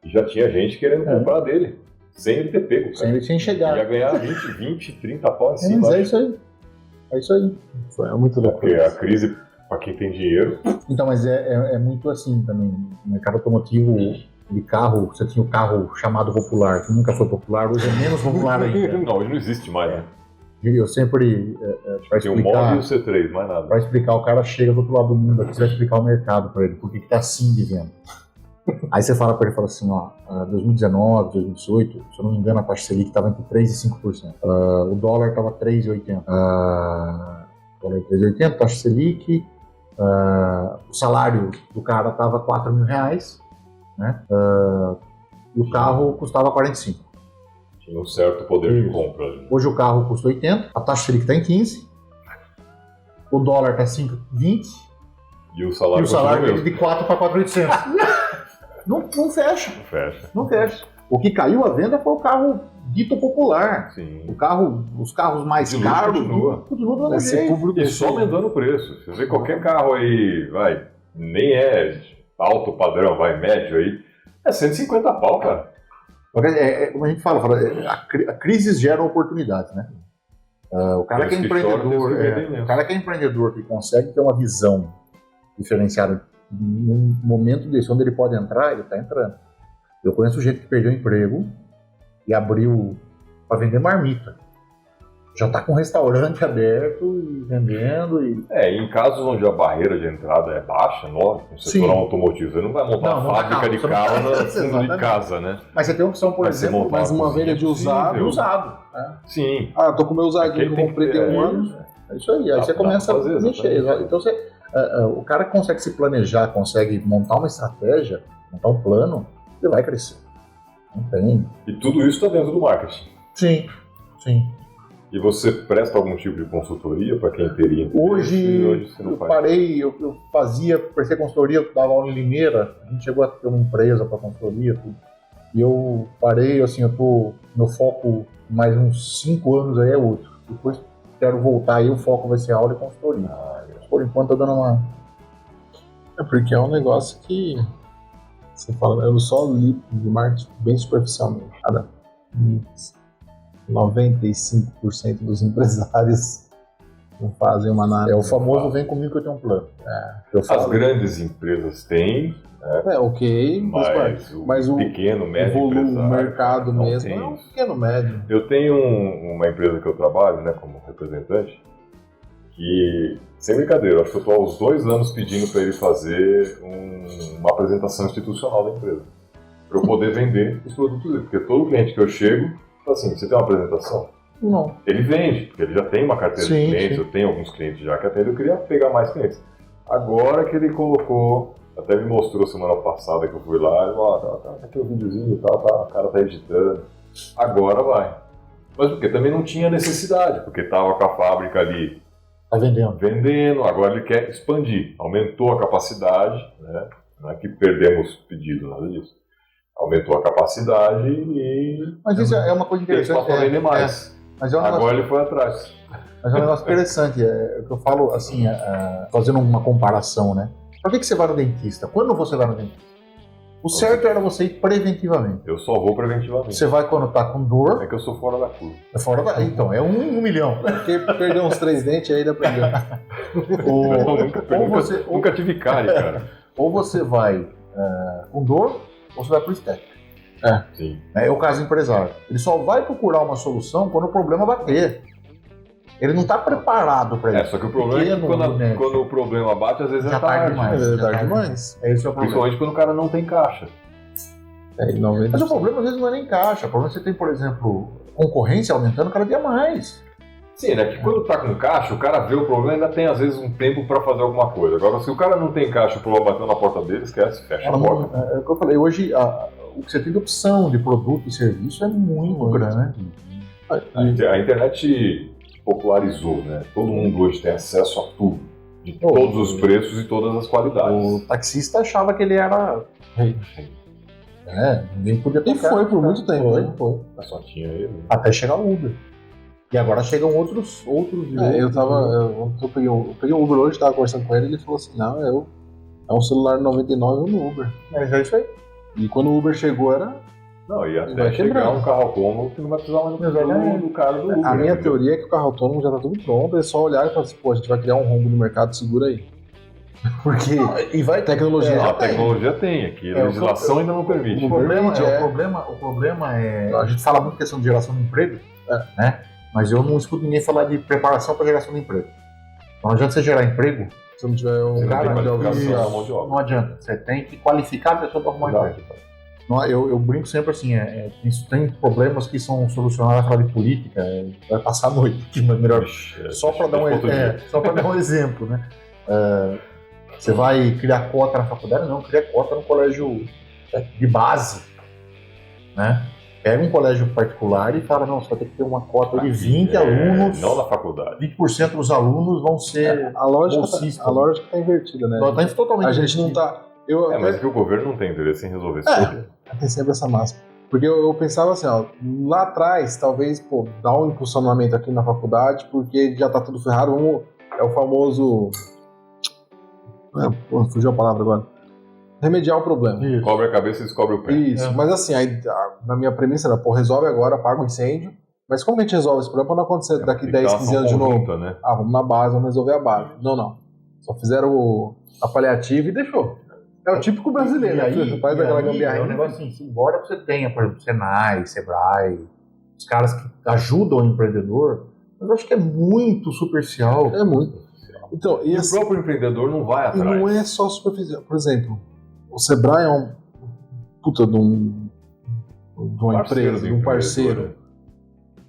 S1: e já tinha gente querendo comprar dele, sem ele ter pego, cara.
S3: Sem chegar.
S1: Ele ia ganhar 20, 30 pau em cima.
S3: Mas é isso aí. É isso aí.
S2: É muito louco.
S1: Porque a crise, para quem tem dinheiro...
S3: Então, mas é muito assim também. No mercado automotivo, de carro, você tinha o carro chamado popular, que nunca foi popular, hoje é menos popular ainda.
S1: Não, hoje não existe mais, né?
S3: Eu sempre, para
S1: Tem o Mod e o C3, mais nada.
S3: Para explicar, o cara chega do outro lado do mundo aqui, você vai explicar o mercado para ele, por que está assim de venda. Aí você fala para ele, fala assim, 2019, 2018, se eu não me engano, a taxa Selic estava entre 3% e 5%. O dólar estava 3,80%. Dólar 3,80%, taxa Selic, o salário do cara estava R$4 mil, né? E o carro custava 45.
S1: Tinha um certo poder de compra ali.
S3: Hoje o carro custa 80, a taxa Selic está em 15, o dólar está 5,20
S1: e o salário
S3: dele de 4 para 4,800. Não fecha. Não fecha. O que caiu a venda foi o carro dito popular.
S1: Sim.
S3: Os carros mais caros, continua do mesmo jeito.
S1: E só aumentando o preço. Você vê qualquer carro aí, nem é alto padrão, médio aí, é 150 pau, cara.
S3: Como a gente fala, a crise gera oportunidades, né? O cara que é empreendedor, que consegue ter uma visão diferenciada num momento desse, onde ele pode entrar, ele está entrando. Eu conheço gente que perdeu o emprego e abriu para vender marmita. Já está com um restaurante aberto e vendendo. Em casos onde a barreira de entrada é baixa, no setor automotivo, você não vai montar uma fábrica de carro no fundo de casa, né? Mas você tem opção, por exemplo,
S2: mas uma venda de usado.
S1: Sim.
S2: Tô com o meu usadinho que eu comprei tem um ano.
S3: É isso aí. Aí você começa a mexer. Então o cara que consegue se planejar, consegue montar uma estratégia, montar um plano, ele vai crescer. Não tem.
S1: E tudo isso está dentro do marketing.
S3: Sim.
S1: E você presta algum tipo de consultoria para quem teria interesse?
S3: Hoje você não faz? Eu prestei consultoria, eu dava aula em Limeira, a gente chegou a ter uma empresa para consultoria, tudo. E eu parei, assim, meu foco mais uns 5 anos aí é outro. Depois quero voltar aí, o foco vai ser aula e consultoria. Por enquanto eu tô dando uma...
S2: Porque é um negócio que você fala, eu só li de marketing bem superficialmente. 95% dos empresários não fazem uma análise.
S3: É o famoso vem comigo que eu tenho um plano.
S1: As grandes empresas têm, né?
S2: Ok, mas o
S1: pequeno, médio
S2: volume,
S1: empresário,
S2: o mercado mesmo
S1: é
S2: um pequeno, médio.
S1: Eu tenho uma empresa que eu trabalho, né, como representante, que, sem brincadeira, acho que eu estou há uns 2 anos pedindo para ele fazer uma apresentação institucional da empresa, para eu poder vender os produtos dele, porque todo cliente que eu chego, assim, você tem uma apresentação?
S2: Não.
S1: Ele vende, porque ele já tem uma carteira de clientes, eu tenho alguns clientes já que atendem, eu queria pegar mais clientes. Agora que ele colocou, até me mostrou semana passada que eu fui lá, ele falou, tá aqui o videozinho e tal, o cara tá editando, agora vai. Mas porque também não tinha necessidade, porque tava com a fábrica ali vendendo, agora ele quer expandir, aumentou a capacidade, né? Não é que perdemos pedido, nada disso. Aumentou a capacidade e...
S3: Mas isso é uma coisa interessante.
S1: Para vender mais.
S3: Mas agora
S1: ele foi atrás.
S3: Mas é um negócio interessante, o que eu falo assim, fazendo uma comparação, né? Por que você vai no dentista? Quando você vai no dentista? O certo era você ir preventivamente.
S1: Eu só vou preventivamente.
S3: Você vai quando tá com dor.
S1: É que eu sou fora da curva.
S3: Então, é 1 em 1 milhão.
S2: Porque perdeu uns 3 dentes aí dá pra
S1: Nunca tive cárie, cara.
S3: Ou você vai com dor, ou você vai pro estético.
S1: Sim.
S3: É o caso do empresário. Ele só vai procurar uma solução quando o problema bater. Ele não está preparado para isso.
S1: Só que o problema é que quando o problema bate, às vezes
S3: já tarde demais.
S1: Esse é o problema. Principalmente quando o cara não tem caixa.
S3: Mas o problema às vezes não é nem caixa. O problema é que você tem, por exemplo, concorrência aumentando cada dia mais.
S1: Sim, né? Que quando tá com caixa, o cara vê o problema e ainda tem às vezes um tempo para fazer alguma coisa. Agora, se o cara não tem caixa e o problema bateu na porta dele, esquece, fecha a porta.
S3: É o que eu falei, hoje o que você tem de opção de produto e serviço é muito grande.
S1: A internet popularizou, né? Todo mundo hoje tem acesso a tudo, de todos os preços e todas as qualidades.
S3: O taxista achava que ele era rei. Ninguém podia tocar.
S2: E foi por muito tempo.
S3: Foi.
S1: Só tinha ele.
S3: Até chegar o Uber. E agora chegam outros.
S2: Eu peguei o Uber hoje, tava conversando com ele, ele falou assim, não, é um celular 99 no Uber.
S3: É isso aí.
S2: E quando o Uber chegou era...
S1: Não, e até chegar um carro autônomo que não vai precisar mais do cara do Uber.
S2: A minha teoria é que o carro autônomo já tá tudo pronto, é só olhar e falar assim, a gente vai criar um rombo no mercado, segura aí. Porque tecnologia
S1: a tecnologia tem, aqui a legislação ainda não permite.
S3: O problema é... A gente fala muito questão de geração de emprego, né? Mas eu não escuto ninguém falar de preparação para geração de emprego. Então não adianta você gerar emprego se não tiver um cara de mão de obra. Não adianta. Você tem que qualificar a pessoa para arrumar emprego. Eu brinco sempre assim, tem problemas que são solucionados a falar de política, vai passar a noite, mas melhor. Só para dar um exemplo, né? Você vai criar cota na faculdade? Não, cria cota no colégio de base, né? Pega um colégio particular e fala, não, você vai ter que ter uma cota de 20 alunos.
S1: Não na faculdade.
S3: 20% dos alunos vão ser
S2: a lógica tá invertida, né?
S3: Tá totalmente
S2: a gente não tá...
S1: mas é que o governo não tem interesse em resolver esse problema.
S2: Tem sempre essa máxima. Porque eu pensava assim, ó, lá atrás, talvez, dar um impulsionamento aqui na faculdade, porque já tá tudo ferrado, é o famoso... fugiu a palavra agora. Remediar o problema.
S1: Isso. Cobre a cabeça e descobre o pé.
S2: Isso, mas assim, aí, na minha premissa era, resolve agora, apaga o incêndio, mas como a gente resolve esse problema pra não acontecer daqui 10, 15 anos de novo?
S1: Né?
S2: Vamos na base, vamos resolver a base. Não. Só fizeram a paliativa e deixou. É o típico brasileiro,
S3: e aí,
S2: faz aquela gambiarra.
S3: É um negócio assim, embora você tenha, por exemplo, Senai, Sebrae, os caras que ajudam o empreendedor, mas eu acho que é muito superficial.
S2: É muito. Então,
S1: e o próprio empreendedor não vai atrás.
S2: E não é só superficial. Por exemplo, o Sebrae é um puta de uma empresa, de um parceiro.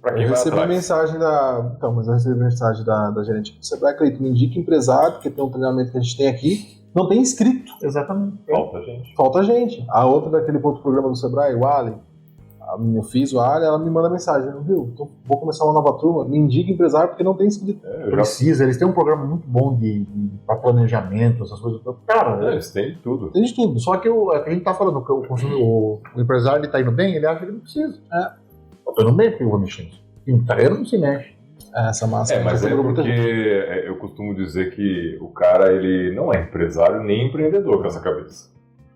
S1: Pra quem
S2: eu recebi mensagem da gerente do Sebrae, Cleiton, me indica empresário, porque tem um treinamento que a gente tem aqui, não tem inscrito.
S3: Exatamente.
S1: Falta gente.
S2: A outra daquele outro programa do Sebrae, o Ali, eu fiz o Ali, ela me manda mensagem, viu? Então, vou começar uma nova turma, me indica empresário porque não tem inscrito.
S3: Precisa, eles têm um programa muito bom para planejamento, essas coisas. Cara,
S1: eles têm tudo.
S3: Tem de tudo. Só que a gente tá falando que o empresário ele tá indo bem, ele acha que ele não precisa. Eu tô indo bem porque eu vou mexer nisso. Quem tá indo não se mexe.
S2: Essa massa.
S1: Mas é porque eu costumo dizer que o cara ele não é empresário nem empreendedor com essa cabeça.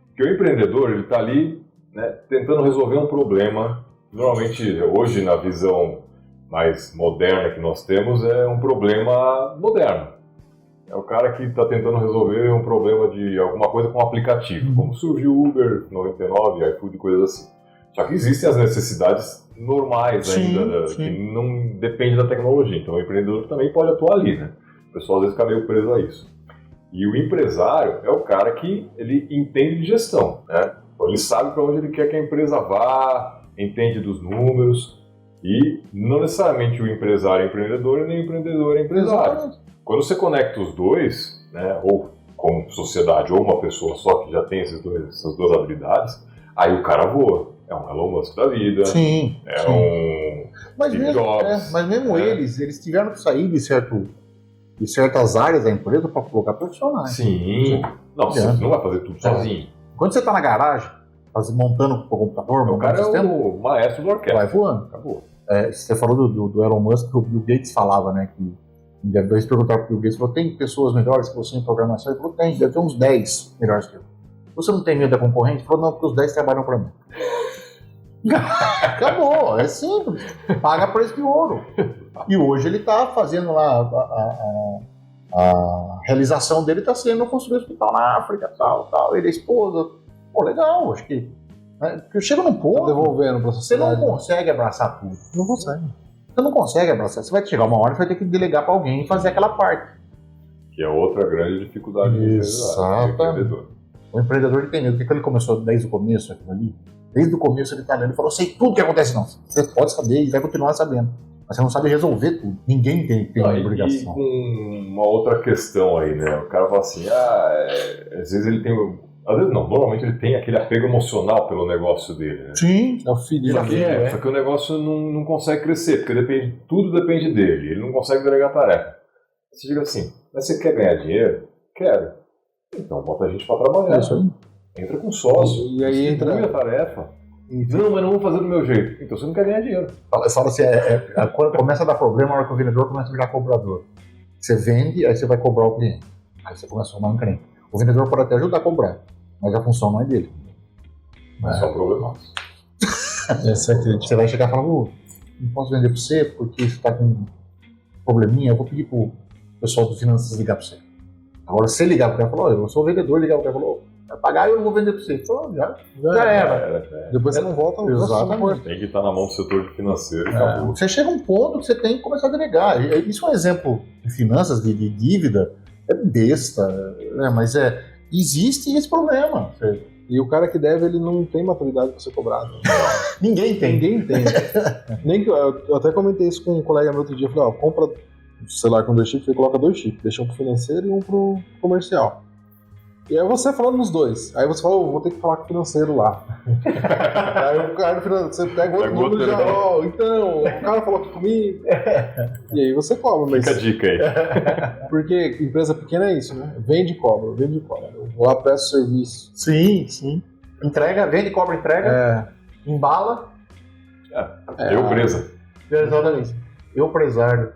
S1: Porque o empreendedor ele tá ali, né, tentando resolver um problema. Normalmente hoje na visão mais moderna que nós temos é um problema moderno. É o cara que está tentando resolver um problema de alguma coisa com um aplicativo, como surgiu o Uber 99, iFood e coisas assim. Só que existem as necessidades normais ainda, que não dependem da tecnologia. Então o empreendedor também pode atuar ali, né? O pessoal às vezes fica meio preso a isso. E o empresário é o cara que ele entende de gestão, né? Ele sabe para onde ele quer que a empresa vá, entende dos números. E não necessariamente o empresário é empreendedor e nem o empreendedor é empresário. Quando você conecta os dois, né, ou como sociedade ou uma pessoa só que já tem essas duas habilidades, aí o cara voa. É um Elon Musk da vida.
S3: Sim.
S1: Um Steve Jobs.
S3: Mas mesmo eles tiveram que sair de certas áreas da empresa para colocar profissionais.
S1: Sim. Não, você não vai fazer tudo sozinho.
S3: Quando você está na garagem, montando o computador,
S1: o cara é o maestro do orquestra.
S3: Vai voando.
S1: Acabou.
S3: Você falou do Elon Musk, que o Bill Gates falava, né? Que eles perguntaram para o Bill Gates, falou, tem pessoas melhores que você em programação? Ele falou, tem, deve ter uns 10 melhores que eu. Você não tem medo da concorrente? Ele falou, não, porque os 10 trabalham para mim. Acabou, é simples. Paga preço de ouro. E hoje ele está fazendo lá a realização dele, está sendo construir um hospital na África, tal. Ele é esposa. Pô, legal, acho que. Porque chega num ponto.
S2: Devolvendo pra sociedade.
S3: Você não consegue abraçar tudo.
S2: Não consegue.
S3: Você não consegue abraçar. Você vai chegar uma hora que vai ter que delegar para alguém e fazer aquela parte.
S1: Que é outra grande dificuldade do empreendedor.
S3: O empreendedor ele tem medo. Por que ele começou desde o começo aquilo ali? Desde o começo ele está lendo e falou, sei tudo que acontece, não. Você pode saber e vai continuar sabendo. Mas você não sabe resolver tudo. Ninguém tem uma obrigação.
S1: E com uma outra questão aí, né? O cara fala assim, às vezes ele tem... Às vezes não, normalmente ele tem aquele apego emocional pelo negócio dele, né?
S3: Sim,
S2: é o filho
S1: dele. Só que o negócio não consegue crescer, porque tudo depende dele. Ele não consegue delegar tarefa. Você diga assim, mas você quer ganhar dinheiro? Quero. Então bota a gente para trabalhar.
S2: Isso aí.
S1: Entra com sócio.
S2: E aí entra
S1: a tarefa. Não, mas não vou fazer do meu jeito. Então você não quer ganhar dinheiro.
S3: Fala assim, quando começa a dar problema, a hora que o vendedor começa a virar cobrador. Você vende, aí você vai cobrar o cliente. Aí você começa a formar um cliente. O vendedor pode até ajudar a cobrar, mas a função não é dele.
S1: É só problema.
S2: Essa é a crítica.
S3: Você vai chegar e falar, não posso vender para você porque você está com um probleminha, eu vou pedir pro pessoal do finanças ligar para você. Agora, se você ligar para o cara, falou, eu sou o vendedor, ligar para o cara, falou, vai pagar e eu não vou vender para você. Falou, já era.
S2: Depois você não volta.
S3: Exatamente.
S1: Tem que estar na mão do setor financeiro.
S3: Você chega a um ponto que você tem que começar a delegar. Isso é um exemplo de finanças, de dívida, é besta, né? Mas existe esse problema.
S2: E o cara que deve, ele não tem maturidade para ser cobrado.
S3: Ninguém tem.
S2: Nem que eu até comentei isso com um colega meu outro dia. Eu falei, compra um celular com 2 chips, você coloca 2 chips. Deixa um pro financeiro e um pro comercial. E aí você falando nos dois. Aí você fala, vou ter que falar com o financeiro lá. Aí o cara do financeiro, você pega outro número e já, então, o cara falou aqui comigo. E aí você cobra, mas...
S1: Fica a dica aí.
S2: Porque empresa pequena é isso, né? Vende e cobra, vende e cobra. Eu vou lá, presto serviço.
S3: Sim. Entrega, vende, cobra, entrega. Embala.
S1: Eu presa.
S3: Exatamente. Eu prezado.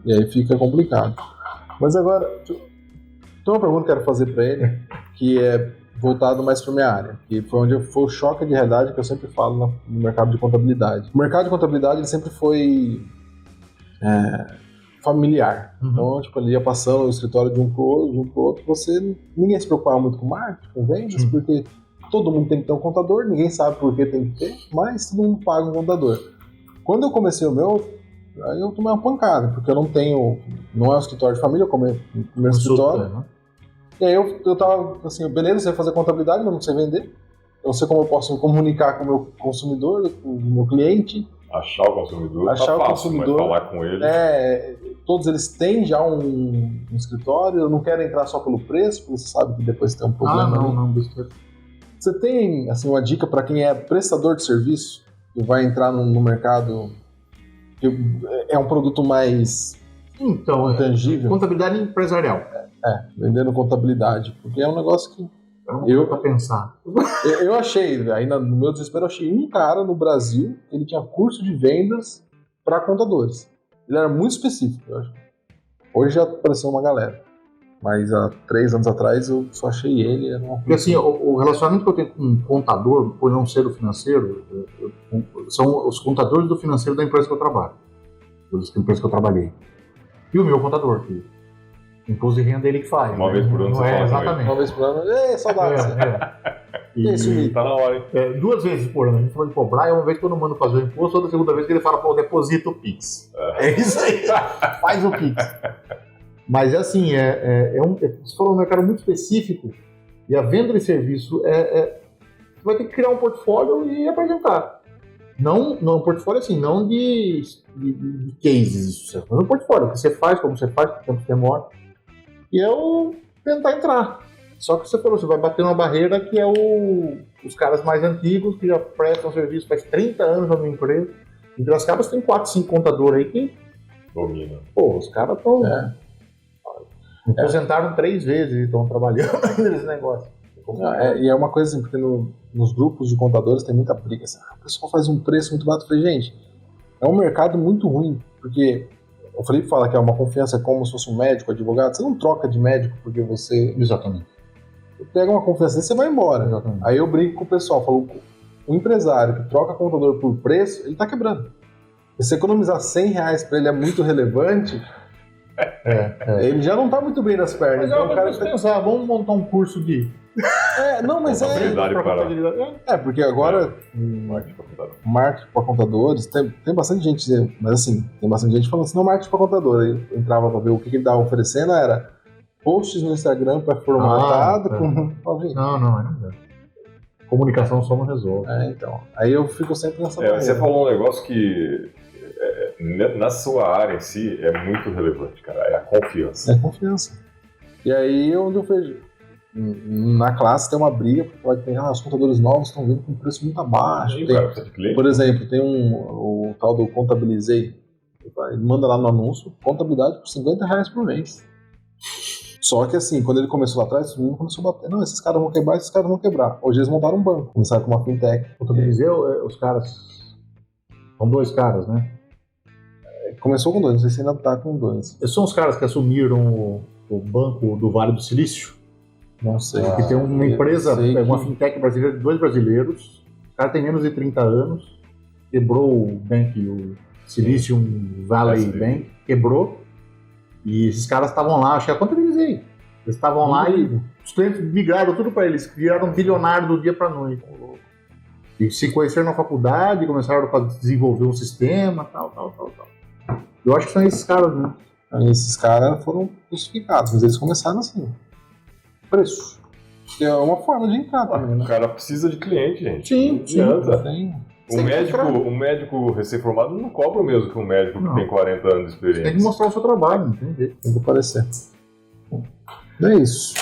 S2: E aí fica complicado. Mas agora, tem uma pergunta que eu quero fazer para ele, que é voltado mais para minha área, que foi onde foi o choque de realidade que eu sempre falo no mercado de contabilidade. O mercado de contabilidade ele sempre foi familiar. Então, tipo, ele ia passando o escritório de um pro outro, ninguém se preocupava muito com marketing, com vendas, porque todo mundo tem que ter um contador, ninguém sabe por que tem que ter, mas todo mundo paga um contador. Quando eu comecei o meu, aí eu tomei uma pancada, porque eu não é um escritório de família, como é o primeiro escritório. Né? E aí eu tava assim, beleza, eu sei fazer contabilidade, mas não sei vender. Eu não sei como eu posso me comunicar com o meu consumidor, com o meu cliente.
S1: Achar o consumidor, mas falar com ele.
S2: Todos eles têm já um escritório, eu não quero entrar só pelo preço, porque você sabe que depois tem um problema.
S3: Não.
S2: Você tem assim, uma dica para quem é prestador de serviço, que vai entrar no mercado, que é um produto mais intangível?
S3: Contabilidade empresarial.
S2: Vendendo contabilidade, porque é um negócio que
S3: para pensar.
S2: Eu achei, aí no meu desespero, eu achei um cara no Brasil que ele tinha curso de vendas para contadores. Ele era muito específico, eu acho. Hoje já apareceu uma galera, mas há 3 anos atrás eu só achei ele.
S3: Porque assim, o relacionamento que eu tenho com um contador, por não ser o financeiro, são os contadores do financeiro da empresa que eu trabalho, da empresa que eu trabalhei. E o meu contador, que imposto de renda ele que faz.
S1: Uma vez por ano você fala
S3: exatamente.
S2: Uma vez por ano, saudades.
S1: E tá na hora, hein?
S3: 2 vezes por ano a gente pode cobrar, e uma vez que eu não mando fazer o imposto, outra segunda vez que ele fala, pô, deposita o Pix. É isso aí, faz o Pix. Mas assim, você falou um mercado muito específico, e a venda de serviço você vai ter que criar um portfólio e apresentar. Não um portfólio assim, não de cases, mas um portfólio, o que você faz, como você faz, quanto tempo demora. E eu tentar entrar. Só que você falou, você vai bater uma barreira que é os caras mais antigos, que já prestam serviço faz 30 anos na minha empresa. Então as caras tem 4, 5 contadores aí que
S1: domina.
S3: Pô, os caras estão... aposentaram 3 vezes e estão trabalhando ainda nesse negócio.
S2: E é uma coisa assim, porque nos grupos de contadores tem muita briga. Assim, o pessoal faz um preço muito barato. Eu falei, gente, é um mercado muito ruim, porque o Felipe fala que é uma confiança como se fosse um médico, advogado. Você não troca de médico porque você...
S3: Exatamente.
S2: Você pega uma confiança e você vai embora.
S3: Exatamente.
S2: Aí eu brinco com o pessoal, falo, o empresário que troca contador por preço, ele tá quebrando. Se você economizar R$100 para ele é muito relevante, ele já não tá muito bem nas pernas.
S3: Mas então, o cara pensar, vamos montar um curso de...
S2: mas porque agora marketing para contadores, tem bastante gente, mas assim, tem bastante gente falando assim, não, marketing para contador. Aí eu entrava para ver o que ele estava oferecendo, era posts no Instagram pré-formatado com...
S3: Não. Comunicação só não resolve.
S2: Então. Aí eu fico sempre nessa barreira.
S1: Você falou um negócio que na sua área em si é muito relevante, cara, é a confiança.
S2: É a confiança. E aí onde eu vejo na classe tem uma briga, porque pode ter, os contadores novos estão vindo com um preço muito abaixo. Por exemplo, tem o tal do Contabilizei, ele manda lá no anúncio, contabilidade por R$50 por mês. Só que assim, quando ele começou lá atrás, todo mundo começou a bater. Não, esses caras vão quebrar, esses caras vão quebrar. Hoje eles montaram um banco, começaram com uma fintech.
S3: Contabilizei, os caras... São 2 caras, né?
S2: Começou com 2, não sei se ainda tá com 2.
S3: São os caras que assumiram o banco do Vale do Silício?
S2: Não sei.
S3: Que tem uma empresa, uma fintech brasileira de 2 brasileiros. O cara tem menos de 30 anos. Quebrou o bank, o Silicium Valley Bank. Quebrou. E esses caras estavam lá, acho que eu contabilizei. Eles estavam lá e os clientes migraram tudo para eles. Viraram bilionários do dia para noite. E se conheceram na faculdade, começaram a desenvolver um sistema, tal. Eu acho que são esses caras, né?
S2: Esses caras foram justificados, mas eles começaram assim. Preço. Que é uma forma de entrar também, né?
S1: O cara precisa de cliente, gente.
S3: Sim.
S1: O médico recém-formado não cobra o mesmo que um médico que tem 40 anos de experiência.
S3: Tem que mostrar o seu trabalho, não tem jeito.
S2: Tem que aparecer. É isso.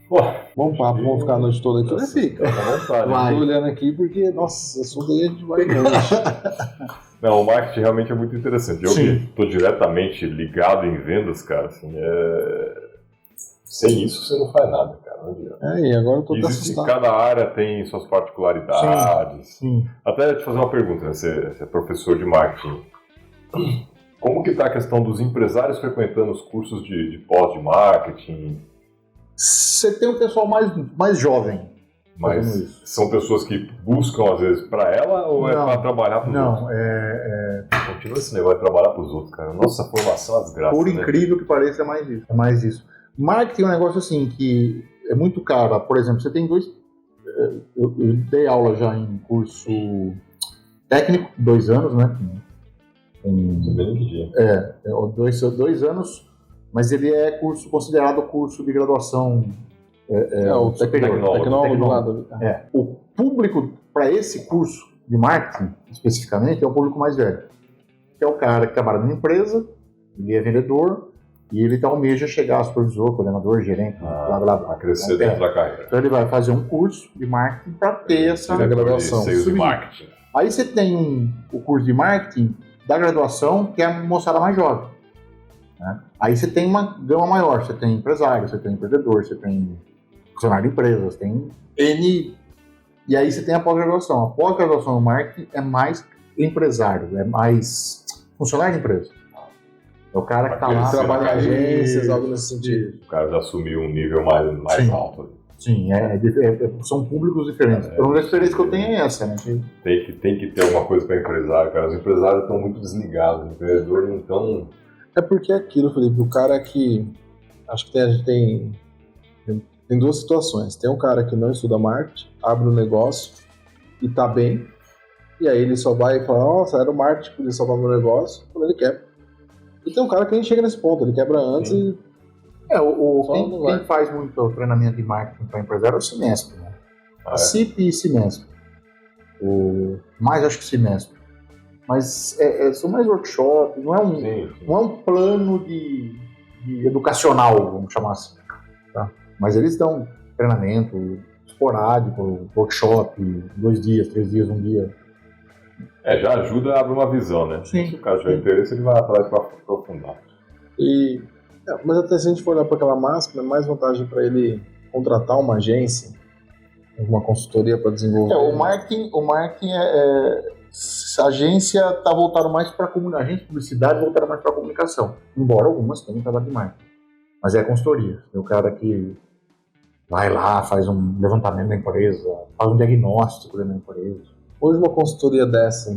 S1: Pô,
S2: Bom papo, vamos ficar a noite toda aqui. Vai ficar.
S1: à vontade.
S2: Eu tô olhando aqui porque, nossa, assunto aí a gente vai longe.
S1: Não, o marketing realmente é muito interessante. Eu
S3: Sim.
S1: que estou diretamente ligado em vendas, cara, assim, sem isso você não faz nada, cara. Não adianta.
S2: E agora eu tô até
S1: Existe,
S2: assustado.
S1: cada área tem suas particularidades.
S3: Sim.
S1: Até te fazer uma pergunta, né? Você é professor de marketing. Como que está a questão dos empresários frequentando os cursos de pós de marketing?
S3: Você tem um pessoal mais jovem.
S1: Mas
S3: fazendo isso.
S1: são pessoas que buscam, às vezes, para ela ou é
S3: Não.
S1: para trabalhar para os outros?
S3: Não,
S1: Continua esse negócio de trabalhar para os outros, cara. Nossa formação é uma desgraça,
S3: por
S1: né?
S3: incrível que pareça, é mais isso. É mais isso. Marketing é um negócio assim que é muito caro. Por exemplo, você tem dois. Eu dei aula já em curso técnico, 2 anos, né?
S1: Não sei nem que dia.
S3: 2 anos, mas ele é considerado curso de graduação
S2: O tecnólogo lá do...
S3: O público para esse curso de marketing, especificamente, é o público mais velho. Que é o cara que trabalha numa empresa, ele é vendedor, e ele almeja chegar a supervisor, coordenador, gerente, blá, blá, blá.
S1: A crescer dentro da carreira.
S3: Então ele vai fazer um curso de marketing para ter essa
S2: graduação.
S1: Sales de marketing.
S3: Aí você tem o curso de marketing da graduação, que é a moçada mais jovem. Né? Aí você tem uma gama maior, você tem empresário, você tem empreendedor, você tem funcionário de empresas, tem N... E aí você tem a pós-graduação. A pós-graduação no marketing é mais empresário, é mais funcionário de empresa. É o cara que está lá...
S2: Trabalha em agências, algo nesse sentido.
S1: O cara já assumiu um nível mais
S3: Sim.
S1: alto.
S3: Sim, são públicos diferentes. Pelo menos a experiência que eu tenho é essa, né?
S1: Tem que ter alguma coisa para empresário, cara. Os empresários estão muito desligados, os empreendedores não estão...
S2: É porque é aquilo, Felipe, o cara que... Acho que a gente tem duas situações. Tem um cara que não estuda marketing, abre um negócio e tá bem, e aí ele só vai e fala, nossa, era o marketing que podia salvar meu negócio, quando ele quebra. E tem um cara que nem chega nesse ponto, ele quebra antes.
S1: Sim.
S2: E...
S3: Quem faz muito treinamento de marketing para empresário é o Semestre, né? A
S1: É.
S3: CIP e Semestre. Mais acho que Semestre. Mas são mais workshops, não é um,
S1: Sim.
S3: não é um plano de educacional, vamos chamar assim. Tá? Mas eles dão treinamento esporádico, workshop, 2 dias, 3 dias, 1 dia.
S1: Já ajuda a abrir uma visão, né?
S3: Sim.
S1: Se o cara tiver interesse, ele vai atrás para aprofundar.
S2: Mas até se a gente for olhar para aquela máxima, é mais vantagem para ele contratar uma agência, uma consultoria para desenvolver.
S3: O marketing a agência está voltada mais para a agência de publicidade voltada mais para a comunicação, embora algumas tenham trabalho de marketing. Mas é a consultoria. É o cara que vai lá, faz um levantamento da empresa, faz um diagnóstico da empresa.
S2: Hoje uma consultoria dessa,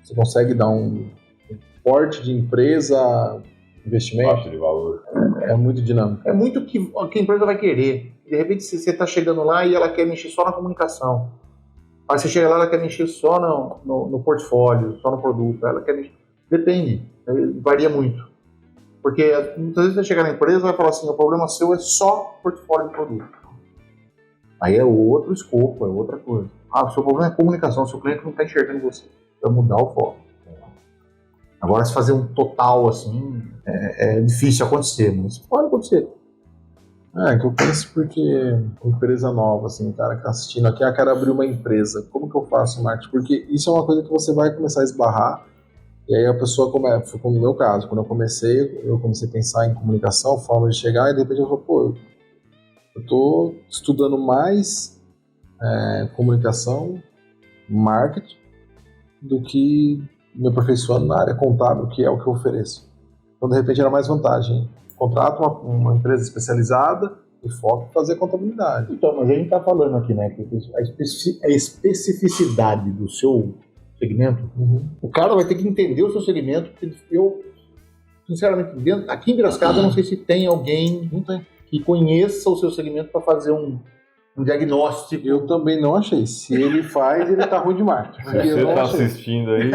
S2: você consegue dar um porte de empresa, investimento?
S1: Baixa de valor.
S2: É muito dinâmico.
S3: É muito o que a empresa vai querer. De repente você está chegando lá e ela quer mexer só na comunicação. Aí você chega lá, ela quer mexer só no portfólio, só no produto. Ela quer mexer... Depende, varia muito. Porque muitas vezes você chega na empresa e vai falar assim, o problema seu é só portfólio de produto. Aí é outro escopo, é outra coisa. O seu problema é comunicação, seu cliente não está enxergando você. Vai mudar o foco. Agora, se fazer um total assim, é difícil acontecer, mas pode acontecer.
S2: Que eu penso porque empresa nova, assim, o cara que tá assistindo aqui, eu quero abrir uma empresa, como que eu faço marketing? Porque isso é uma coisa que você vai começar a esbarrar, e aí a pessoa foi como no meu caso, quando eu comecei a pensar em comunicação, forma de chegar, e de repente eu falo, eu tô estudando mais comunicação, marketing, do que me aperfeiçoando na área contábil, que é o que eu ofereço. Então, de repente, era mais vantagem. Contrato uma empresa especializada e foco em fazer contabilidade.
S3: Então, mas a gente está falando aqui, né, que a especificidade do seu segmento, o cara vai ter que entender o seu segmento, porque eu, sinceramente, aqui em Piracicaba, eu não sei se tem alguém que conheça o seu segmento para fazer um diagnóstico.
S2: Eu também não achei. Se ele faz, ele tá ruim de marketing.
S1: Se você está assistindo aí,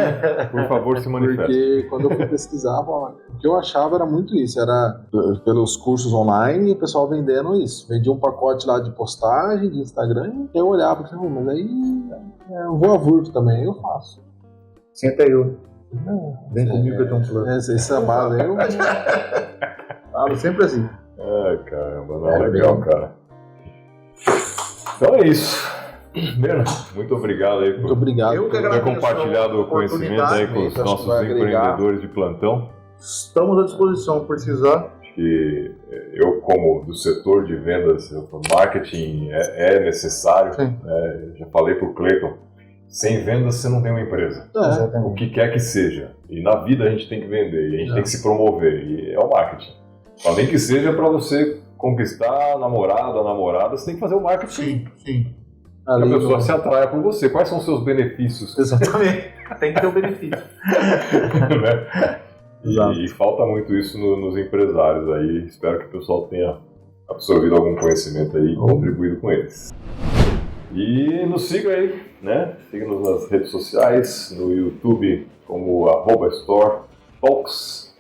S1: por favor, se manifeste.
S2: Porque quando eu fui pesquisar, o que eu achava era muito isso. Era pelos cursos online e o pessoal vendendo isso. Vendia um pacote lá de postagem, de Instagram, e eu olhava e falei, mas aí eu vou avulso também, eu faço.
S3: Senta eu. Vem comigo que eu tenho um plano.
S2: Essa base aí eu falo sempre assim.
S1: Caramba, não é legal, cara. Então é isso. Berna, muito obrigado aí por ter compartilhado o conhecimento aí com os nossos empreendedores de plantão.
S3: Estamos à disposição, precisar.
S1: Que eu, como do setor de vendas, marketing é necessário. Já falei para o Cleiton, sem vendas você não tem uma empresa. O que quer que seja. E na vida a gente tem que vender, e a gente tem que se promover, e é o marketing. Então, nem que seja para você conquistar namorado, a namorada, você tem que fazer o marketing.
S3: Sim.
S1: A pessoa se atraia por você. Quais são os seus benefícios?
S3: Exatamente. Tem que ter o benefício.
S1: Né? E falta muito isso nos empresários aí. Espero que o pessoal tenha absorvido algum conhecimento aí e contribuído com eles. E nos siga aí, né? Siga-nos nas redes sociais, no YouTube como @Store Talks,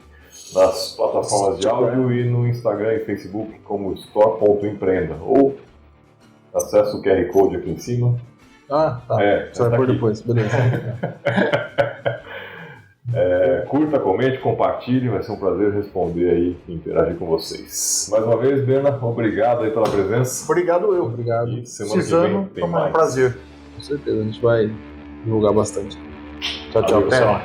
S1: nas plataformas de áudio e no Instagram e Facebook como store.empreenda. Ou acesse o QR Code aqui em cima.
S2: Tá. Você vai pôr depois, beleza.
S1: Curta, comente, compartilhe, vai ser um prazer responder aí e interagir com vocês. Mais uma vez, Berna, obrigado aí pela presença.
S3: Obrigado eu.
S2: Obrigado.
S1: E semana que vem tem mais.
S3: Um prazer.
S2: Com certeza, a gente vai divulgar bastante. Tchau, pessoal.